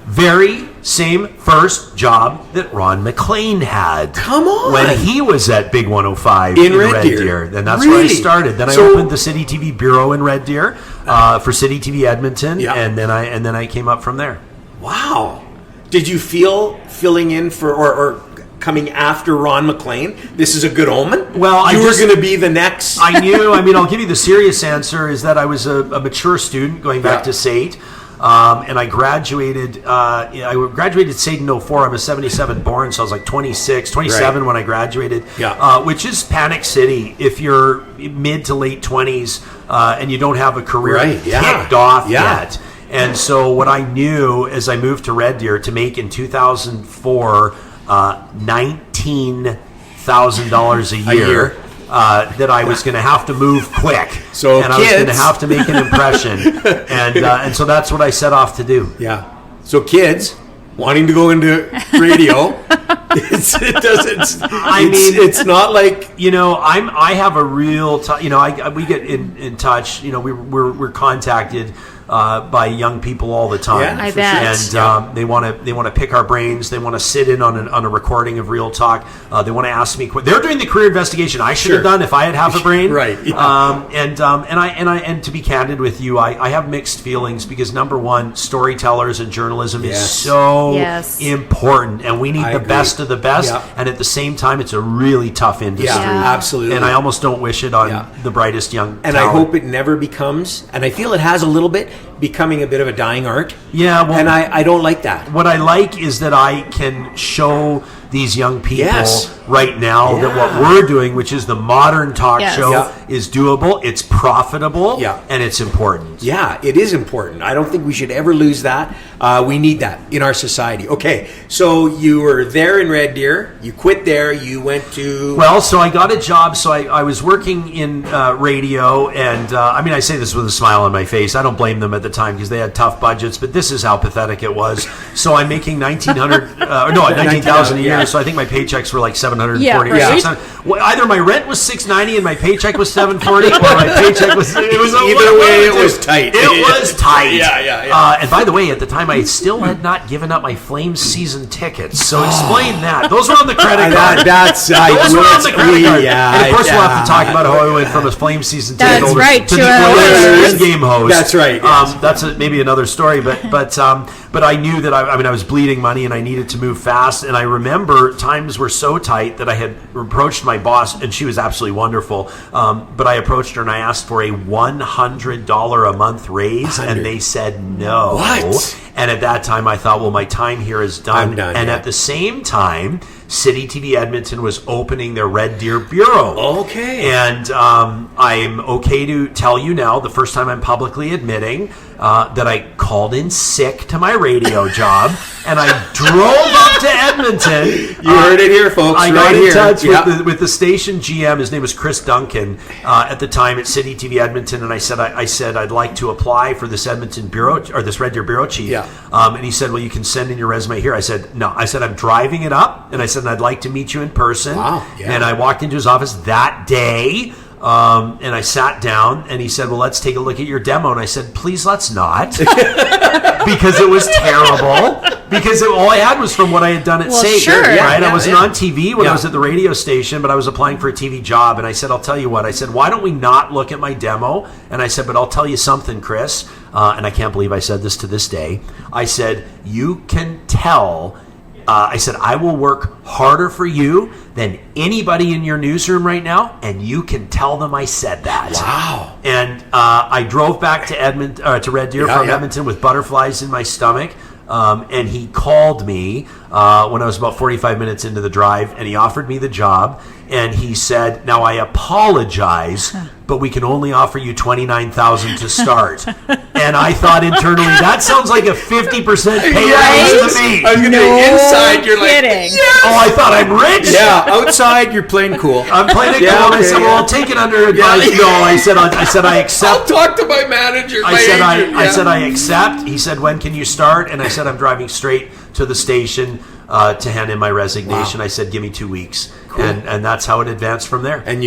[SPEAKER 1] very same first job that Ron McLean had.
[SPEAKER 2] Come on.
[SPEAKER 1] When he was at Big 105 in Red Deer. Then that's where I started. Then I opened the City TV Bureau in Red Deer for City TV Edmonton, and then I came up from there.
[SPEAKER 2] Wow. Did you feel filling in for or coming after Ron McLean, this is a good omen?
[SPEAKER 1] Well,
[SPEAKER 2] you were going to be the next.
[SPEAKER 1] I knew. I mean, I'll give you the serious answer is that I was a mature student going back to SAIT. and I graduated. I graduated State in 04. I'm a 77 born, so I was like 26, 27 when I graduated.
[SPEAKER 2] Yeah.
[SPEAKER 1] Which is panic city if you're mid to late 20s and you don't have a career kicked off yet. And so what I knew as I moved to Red Deer to make in 2004 $19,000 a year. That I was going to have to move quick, and I was going to have to make an impression, and so that's what I set off to do.
[SPEAKER 2] Yeah. So kids wanting to go into radio, it's not like
[SPEAKER 1] I have a real we get in touch. We're contacted by young people all the time.
[SPEAKER 3] Yeah, I bet.
[SPEAKER 1] And they want to pick our brains. They want to sit in on a recording of Real Talk. They want to ask me. They're doing the career investigation I should have done if I had half a brain.
[SPEAKER 2] Right. Yeah.
[SPEAKER 1] And to be candid with you, I have mixed feelings because number one, storytellers and journalism is so important, and we need the best of the best. Yeah. And at the same time, it's a really tough industry.
[SPEAKER 2] Yeah, absolutely.
[SPEAKER 1] And I almost don't wish it on the brightest young
[SPEAKER 2] And
[SPEAKER 1] talent.
[SPEAKER 2] I hope it never becomes, and I feel it has a little bit, becoming a bit of a dying art.
[SPEAKER 1] Yeah, well,
[SPEAKER 2] and I don't like that.
[SPEAKER 1] What I like is that I can show these young people right now that what we're doing, which is the modern talk show, is doable, it's profitable, and it's important.
[SPEAKER 2] Yeah, it is important. I don't think we should ever lose that. We need that in our society. Okay, so you were there in Red Deer. You quit there. You went to...
[SPEAKER 1] Well, so I got a job. So I was working in radio, and I say this with a smile on my face. I don't blame them at the time because they had tough budgets, but this is how pathetic it was. So I'm making $19,000 a year. So I think my paychecks were like $740 or $600. Well, either my rent was $690 and my paycheck was $740, or my paycheck was... Either
[SPEAKER 2] way, it was tight.
[SPEAKER 1] It was tight.
[SPEAKER 2] Yeah.
[SPEAKER 1] And by the way, at the time, I still had not given up my Flames season tickets. So explain that. Those were on the credit card.
[SPEAKER 2] Those
[SPEAKER 1] were on the credit card.
[SPEAKER 2] Yeah,
[SPEAKER 1] and of course, we'll have to talk about how I went from a Flames season ticket
[SPEAKER 3] That's right,
[SPEAKER 1] to the Oilers game host.
[SPEAKER 2] That's right. Yes.
[SPEAKER 1] That's maybe another story, but I knew that I was bleeding money and I needed to move fast. And I remember times were so tight that I had approached my boss, and she was absolutely wonderful. But I approached her and I asked for a $100 a month raise, and they said no.
[SPEAKER 2] What?
[SPEAKER 1] And at that time, I thought, well, my time here is done.
[SPEAKER 2] I'm done.
[SPEAKER 1] And at the same time, City TV Edmonton was opening their Red Deer bureau.
[SPEAKER 2] Okay.
[SPEAKER 1] And I'm okay to tell you now, the first time I'm publicly admitting that I called in sick to my radio job, and I drove up to Edmonton.
[SPEAKER 2] You heard it here, folks.
[SPEAKER 1] I got in touch with the station GM. His name was Chris Duncan at the time at City TV Edmonton, and I said I'd like to apply for this Edmonton bureau, or this Red Deer bureau chief.
[SPEAKER 2] Yeah.
[SPEAKER 1] And he said, well, you can send in your resume here. I said, no. I said, I'm driving it up, and I said, I'd like to meet you in person.
[SPEAKER 2] Wow. Yeah.
[SPEAKER 1] And I walked into his office that day. And I sat down, and he said, well, let's take a look at your demo. And I said, please, let's not. Because it was terrible. Because all I had was from what I had done at SAIT. Right? I wasn't on TV when I was at the radio station, but I was applying for a TV job. And I said, I'll tell you what. I said, why don't we not look at my demo? And I said, but I'll tell you something, Chris. And I can't believe I said this to this day. I said, you can tell... I said, I will work harder for you than anybody in your newsroom right now, and you can tell them I said that.
[SPEAKER 2] Wow.
[SPEAKER 1] And I drove back to Red Deer from Edmonton with butterflies in my stomach, and he called me when I was about 45 minutes into the drive, and he offered me the job, and he said, now I apologize, but we can only offer you $29,000 to start. And I thought internally, that sounds like a 50% pay raise to me.
[SPEAKER 2] I was going to say, inside, you're
[SPEAKER 3] kidding.
[SPEAKER 2] Like, yes!
[SPEAKER 1] Oh, I thought I'm rich.
[SPEAKER 2] Yeah, outside, you're playing cool.
[SPEAKER 1] I'm playing it cool. And I said, well, I'll take it under advice. No, I said, I accept.
[SPEAKER 2] I'll talk to my manager.
[SPEAKER 1] I said, I accept. He said, when can you start? And I said, I'm driving straight to the station to hand in my resignation. I said, give me 2 weeks. Cool. And that's how it advanced from there.
[SPEAKER 2] And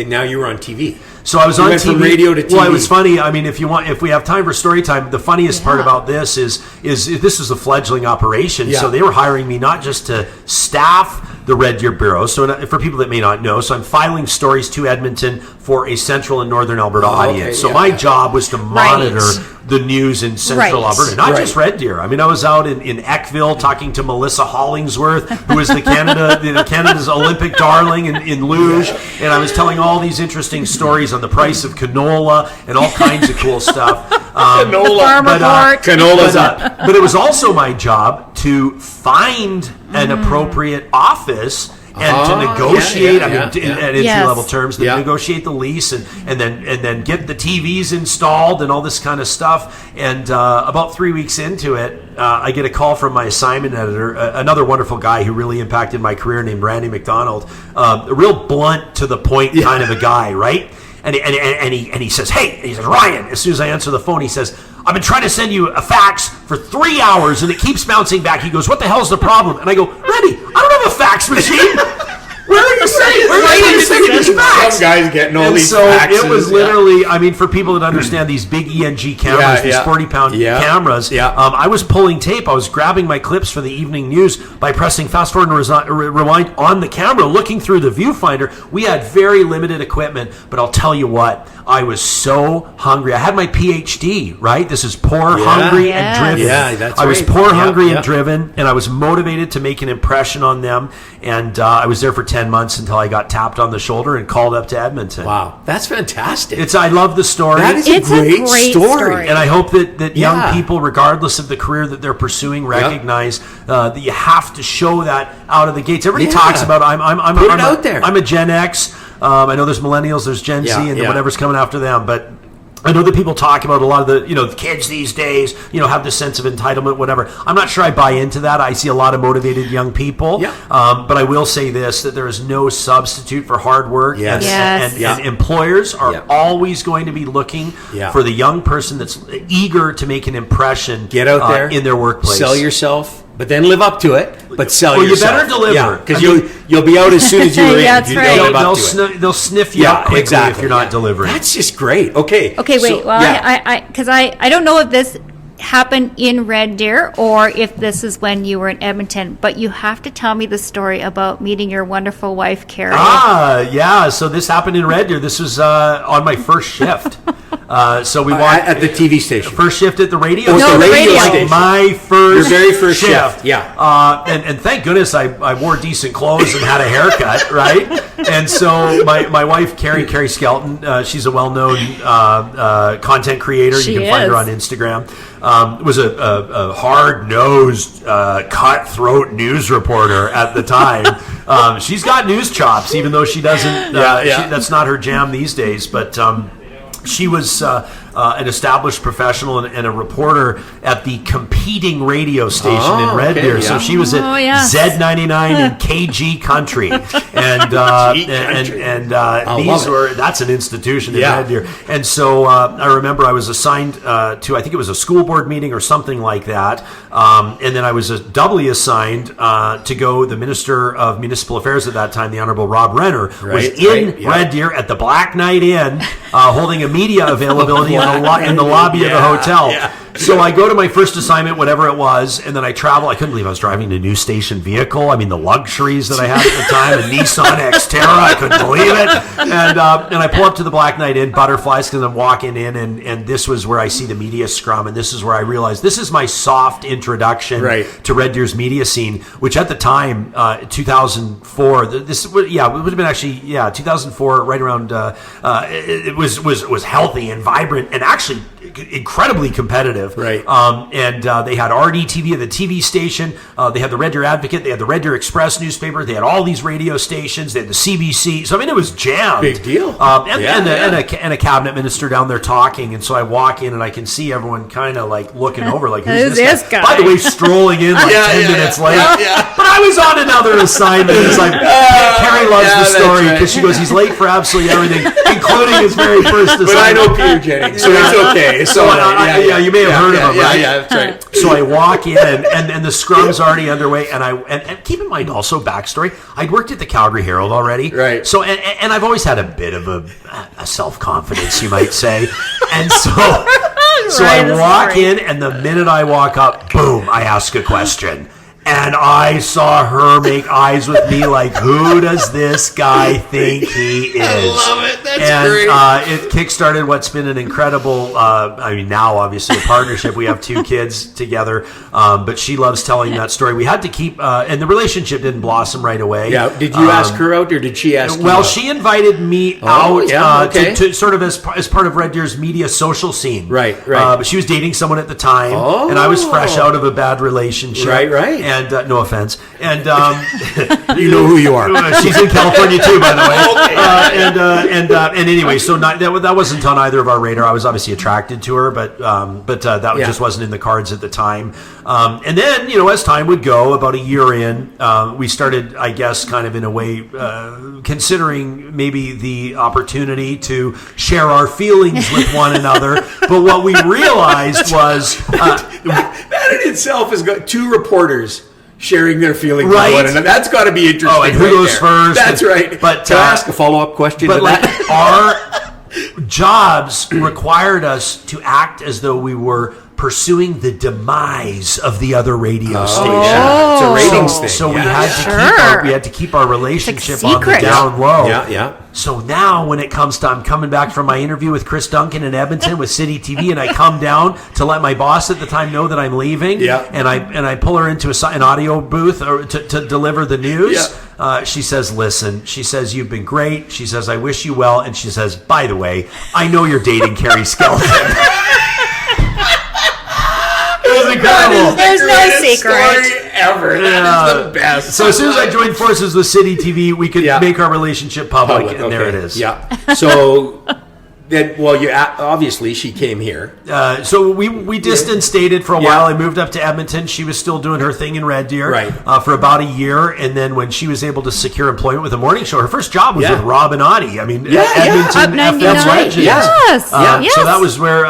[SPEAKER 2] now you were on TV.
[SPEAKER 1] So I was on TV.
[SPEAKER 2] From radio to TV.
[SPEAKER 1] Well, it was funny. I mean, if we have time for story time, the funniest part about this is this was a fledgling operation. Yeah. So they were hiring me not just to staff the Red Deer Bureau. So for people that may not know, so I'm filing stories to Edmonton for a central and northern Alberta audience. So my job was to monitor the news in central Alberta, not just Red Deer. I mean, I was out in Eckville talking to Melissa Hollingsworth, who is Canada's Olympic darling in luge, and I was telling all these interesting stories on the price of canola and all kinds of cool stuff.
[SPEAKER 3] Farm report.
[SPEAKER 2] Canola's up.
[SPEAKER 1] But it was also my job to find an appropriate office and to negotiate.
[SPEAKER 2] yeah.
[SPEAKER 1] At entry level terms, to negotiate the lease and then get the TVs installed and all this kind of stuff. And about 3 weeks into it, I get a call from my assignment editor, another wonderful guy who really impacted my career, named Randy McDonald. A real blunt, to the point kind of a guy, right? And he says, "Hey," he says, "Ryan." As soon as I answer the phone, he says, "I've been trying to send you a fax for 3 hours and it keeps bouncing back." He goes, "What the hell's the problem?" And I go, "Randy, I don't have a fax machine. Where are you sending these fax?"
[SPEAKER 2] Some guys getting all these
[SPEAKER 1] so
[SPEAKER 2] faxes.
[SPEAKER 1] it was literally, I mean, for people that understand these big ENG cameras, these 40-pound cameras, I was pulling tape. I was grabbing my clips for the evening news by pressing fast forward and rewind on the camera, looking through the viewfinder. We had very limited equipment, but I'll tell you what, I was so hungry. I had my PhD, right? This is poor, hungry, and driven.
[SPEAKER 2] Yeah, that's
[SPEAKER 1] I was
[SPEAKER 2] right.
[SPEAKER 1] poor, hungry, and driven, and I was motivated to make an impression on them. And I was there for 10 months until I got tapped on the shoulder and called up to Edmonton.
[SPEAKER 2] Wow, that's fantastic.
[SPEAKER 1] I love the story.
[SPEAKER 2] That is
[SPEAKER 3] It's
[SPEAKER 2] a great story.
[SPEAKER 1] And I hope that young people, regardless of the career that they're pursuing, recognize that you have to show that out of the gates. Everybody talks about I'm
[SPEAKER 2] out there.
[SPEAKER 1] I'm a Gen X. I know there's millennials, there's Gen Z, and whatever's coming after them, but I know that people talk about a lot of the kids these days, have this sense of entitlement, whatever. I'm not sure I buy into that. I see a lot of motivated young people. But I will say this, that there is no substitute for hard work. And employers are always going to be looking for the young person that's eager to make an impression.
[SPEAKER 2] Get out there
[SPEAKER 1] in their workplace.
[SPEAKER 2] Sell yourself. But then live up to it. But sell yourself.
[SPEAKER 1] You better deliver.
[SPEAKER 2] Because you'll be out as soon as you're in.
[SPEAKER 3] That's right.
[SPEAKER 1] They'll sniff you out quickly if you're not delivering.
[SPEAKER 2] That's just great. Okay.
[SPEAKER 3] Okay, wait. Because I don't know if this happened in Red Deer or if this is when you were in Edmonton, but you have to tell me the story about meeting your wonderful wife, Carrie.
[SPEAKER 1] So this happened in Red Deer. This was on my first shift. So we walked
[SPEAKER 2] at the TV station.
[SPEAKER 1] First shift at the radio.
[SPEAKER 3] No, the radio station.
[SPEAKER 1] My first,
[SPEAKER 2] your very first shift.
[SPEAKER 1] And thank goodness I wore decent clothes and had a haircut, right? And so my wife, Carrie Skelton, she's a well-known content creator. You can find her on Instagram. Was a hard-nosed, cutthroat news reporter at the time. She's got news chops, even though she doesn't. That's not her jam these days, but. She was an established professional and a reporter at the competing radio station in Red Deer. So she was at Z99 and KG Country, that's an institution in Red Deer. And so I remember I was assigned to, I think it was a school board meeting or something like that, and then I was doubly assigned to go. The Minister of Municipal Affairs at that time, the Honorable Rob Renner, was in Red Deer at the Black Knight Inn, holding a media availability in the lobby of the hotel. So I go to my first assignment, whatever it was, and then I travel. I couldn't believe I was driving a news station vehicle. I mean, the luxuries that I had at the time, a Nissan Xterra, I couldn't believe it. And I pull up to the Black Knight Inn, butterflies, because I'm walking in, and this was where I see the media scrum, and this is where I realized this is my soft introduction to Red Deer's media scene, which at the time, 2004, it would have been actually 2004, right around. It was healthy and vibrant, and actually incredibly competitive. And they had RDTV at the TV station. They had the Red Deer Advocate. They had the Red Deer Express newspaper. They had all these radio stations. They had the CBC. So I mean, it was jammed.
[SPEAKER 2] Big deal.
[SPEAKER 1] And a cabinet minister down there talking. And so I walk in and I can see everyone kind of like looking over, like, who's this guy? By the way, strolling in like 10 minutes late. But I was on another assignment. It's like Carrie loves the story because she goes, he's late for absolutely everything, including his very first assignment.
[SPEAKER 2] But I know Peter Jennings, so it's okay.
[SPEAKER 1] So you may have heard of him, right?
[SPEAKER 2] Yeah, that's right.
[SPEAKER 1] So I walk in, and the scrum's already underway, and keep in mind also backstory. I'd worked at the Calgary Herald already,
[SPEAKER 2] right?
[SPEAKER 1] So and I've always had a bit of a self-confidence, you might say, and so I walk in, and the minute I walk up, boom, I ask a question. And I saw her make eyes with me like, who does this guy think he is?
[SPEAKER 2] I love it. That's great.
[SPEAKER 1] It kickstarted what's been an incredible, now obviously a partnership. We have 2 kids together, but she loves telling that story. We had to keep, and the relationship didn't blossom right away.
[SPEAKER 2] Yeah. Did you ask her out, or did she ask you
[SPEAKER 1] Well,
[SPEAKER 2] out?
[SPEAKER 1] she invited me out to sort of as part of Red Deer's media social scene.
[SPEAKER 2] Right.
[SPEAKER 1] But she was dating someone at the time, and I was fresh out of a bad relationship.
[SPEAKER 2] Right.
[SPEAKER 1] And no offense. And
[SPEAKER 2] you know who you are.
[SPEAKER 1] She's in California too, by the way. And anyway, so that wasn't on either of our radar. I was obviously attracted to her, but that just wasn't in the cards at the time. And then, as time would go, about a year in, we started, I guess, kind of in a way, considering maybe the opportunity to share our feelings with one another. But what we realized was
[SPEAKER 2] that in itself has got 2 reporters sharing their feelings with
[SPEAKER 1] Right.
[SPEAKER 2] one another. That's got to be interesting.
[SPEAKER 1] Oh, and who goes first?
[SPEAKER 2] That's right.
[SPEAKER 1] But
[SPEAKER 2] can I ask a follow-up question to
[SPEAKER 1] But
[SPEAKER 2] that?
[SPEAKER 1] our jobs required us to act as though we were pursuing the demise of the other radio station.
[SPEAKER 2] Yeah. It's a ratings thing.
[SPEAKER 1] So
[SPEAKER 3] Sure.
[SPEAKER 1] we had to keep our relationship
[SPEAKER 3] Like
[SPEAKER 1] on the
[SPEAKER 3] secret.
[SPEAKER 1] down low.
[SPEAKER 2] Yeah.
[SPEAKER 1] So now when it comes to, I'm coming back from my interview with Chris Duncan in Edmonton with City TV, and I come down to let my boss at the time know that I'm leaving.
[SPEAKER 2] Yeah.
[SPEAKER 1] And I pull her into an audio booth to deliver the news.
[SPEAKER 2] Yeah.
[SPEAKER 1] She says, listen, she says, you've been great. She says, I wish you well. And she says, by the way, I know you're dating Carrie Skelton. It was incredible.
[SPEAKER 3] There's no
[SPEAKER 2] Greatest
[SPEAKER 3] secret.
[SPEAKER 2] story ever. That is the best.
[SPEAKER 1] So as soon as I joined forces with City TV, we could make our relationship public, and there it is.
[SPEAKER 2] Yeah. So then, obviously she came here.
[SPEAKER 1] So we distanced dated for a while. I moved up to Edmonton. She was still doing her thing in Red Deer for about a year. And then when she was able to secure employment with a morning show, her first job was with Rob and Audie. I mean, Edmonton
[SPEAKER 3] Up
[SPEAKER 1] FM
[SPEAKER 3] 99.
[SPEAKER 1] legends.
[SPEAKER 3] Yes.
[SPEAKER 1] So that was where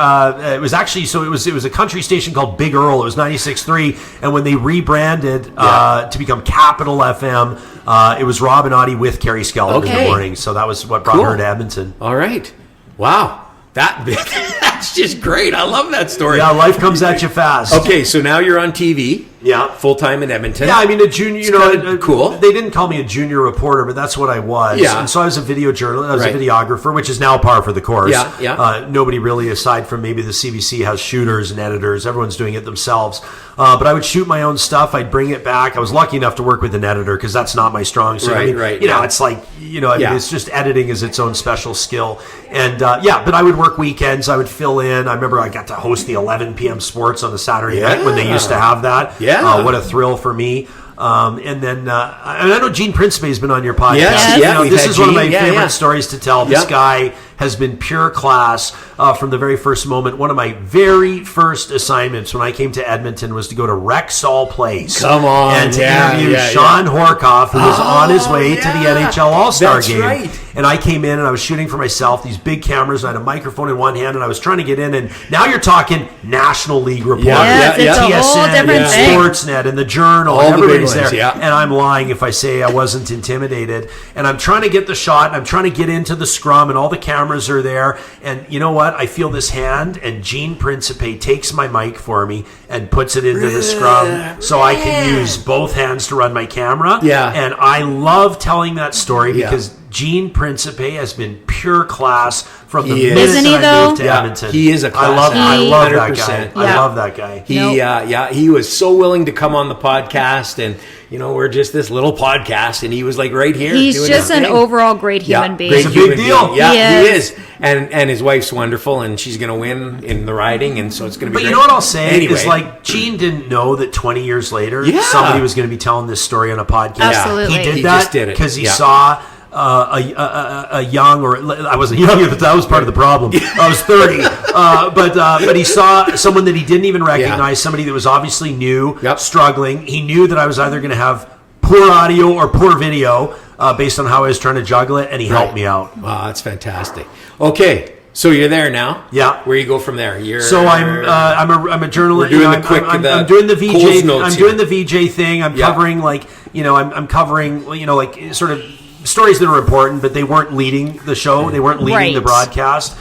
[SPEAKER 1] it was actually. So it was a country station called Big Earl. It was 96.3. And when they rebranded to become Capital FM, it was Rob and Audie with Carrie Skelton in the morning. So that was what brought her to Edmonton.
[SPEAKER 2] All right. Wow. That's just great. I love that story.
[SPEAKER 1] Yeah, life comes at you fast.
[SPEAKER 2] Okay, so now you're on TV.
[SPEAKER 1] Yeah.
[SPEAKER 2] Full time in Edmonton.
[SPEAKER 1] Yeah, I mean, a junior,
[SPEAKER 2] cool.
[SPEAKER 1] They didn't call me a junior reporter, but that's what I was.
[SPEAKER 2] Yeah.
[SPEAKER 1] And so I was a video journalist. I was a videographer, which is now par for the course.
[SPEAKER 2] Yeah.
[SPEAKER 1] Nobody really, aside from maybe the CBC, has shooters and editors. Everyone's doing it themselves. But I would shoot my own stuff. I'd bring it back. I was lucky enough to work with an editor because that's not my strong suit. It's like, it's just editing is its own special skill. And but I would work weekends. I would fill in. I remember I got to host the 11 p.m. sports on the Saturday night when they used to have that.
[SPEAKER 2] Yeah.
[SPEAKER 1] What a thrill for me. And then I know Gene Principe has been on your podcast.
[SPEAKER 2] Yes.
[SPEAKER 1] This is one of my favorite stories to tell. This guy has been pure class from the very first moment. One of my very first assignments when I came to Edmonton was to go to Rexall Place.
[SPEAKER 2] Come on.
[SPEAKER 1] And to interview Sean Horkoff, who was on his way to the NHL All-Star game.
[SPEAKER 2] Right.
[SPEAKER 1] And I came in and I was shooting for myself, these big cameras. I had a microphone in one hand and I was trying to get in. And now you're talking National League reporters.
[SPEAKER 3] It's a whole different thing.
[SPEAKER 1] Sportsnet and the Journal.
[SPEAKER 2] All
[SPEAKER 1] and
[SPEAKER 2] the big
[SPEAKER 1] everybody's
[SPEAKER 2] ones,
[SPEAKER 1] there. And I'm lying if I say I wasn't intimidated. And I'm trying to get the shot and I'm trying to get into the scrum and all the cameras are there. And you know what? I feel this hand and Gene Principe takes my mic for me and puts it into the scrum so I can use both hands to run my camera.
[SPEAKER 2] Yeah.
[SPEAKER 1] And I love telling that story because Gene Principe has been pure class from the minute
[SPEAKER 3] Isn't he,
[SPEAKER 1] that I
[SPEAKER 3] though?
[SPEAKER 1] moved to Edmonton.
[SPEAKER 2] He is a class
[SPEAKER 1] I love that
[SPEAKER 2] 100%.
[SPEAKER 1] guy.
[SPEAKER 3] Yeah.
[SPEAKER 1] I love that guy.
[SPEAKER 2] He was so willing to come on the podcast, and we're just this little podcast, and he was like right here.
[SPEAKER 3] He's
[SPEAKER 2] doing
[SPEAKER 3] just
[SPEAKER 2] his
[SPEAKER 3] an
[SPEAKER 2] thing.
[SPEAKER 3] overall great human being.
[SPEAKER 1] He's a big deal.
[SPEAKER 2] Yeah,
[SPEAKER 3] He
[SPEAKER 2] he is. And his wife's wonderful, and she's going to win in the riding, and so it's going to be
[SPEAKER 1] But
[SPEAKER 2] great.
[SPEAKER 1] you know what I'll say
[SPEAKER 2] Anyway.
[SPEAKER 1] is like Gene didn't know that 20 years later
[SPEAKER 2] Yeah.
[SPEAKER 1] somebody was going to be telling this story on a podcast.
[SPEAKER 3] Absolutely.
[SPEAKER 1] He did
[SPEAKER 2] He
[SPEAKER 1] that
[SPEAKER 2] just did it.
[SPEAKER 1] because he
[SPEAKER 2] Yeah.
[SPEAKER 1] saw a young, or I wasn't young, but that was part of the problem. I was 30, but he saw someone that he didn't even recognize, somebody that was obviously new, struggling. He knew that I was either going to have poor audio or poor video based on how I was trying to juggle it, and he helped me out.
[SPEAKER 2] Wow, that's fantastic. Okay, so you're there now.
[SPEAKER 1] Yeah.
[SPEAKER 2] Where you go from there?
[SPEAKER 1] So I'm a journalist.
[SPEAKER 2] We're doing the quick.
[SPEAKER 1] I'm doing the VJ.
[SPEAKER 2] Coles notes
[SPEAKER 1] I'm doing the VJ thing. I'm covering I'm covering like sort of stories that are important, but they weren't leading the show. They weren't leading the broadcast.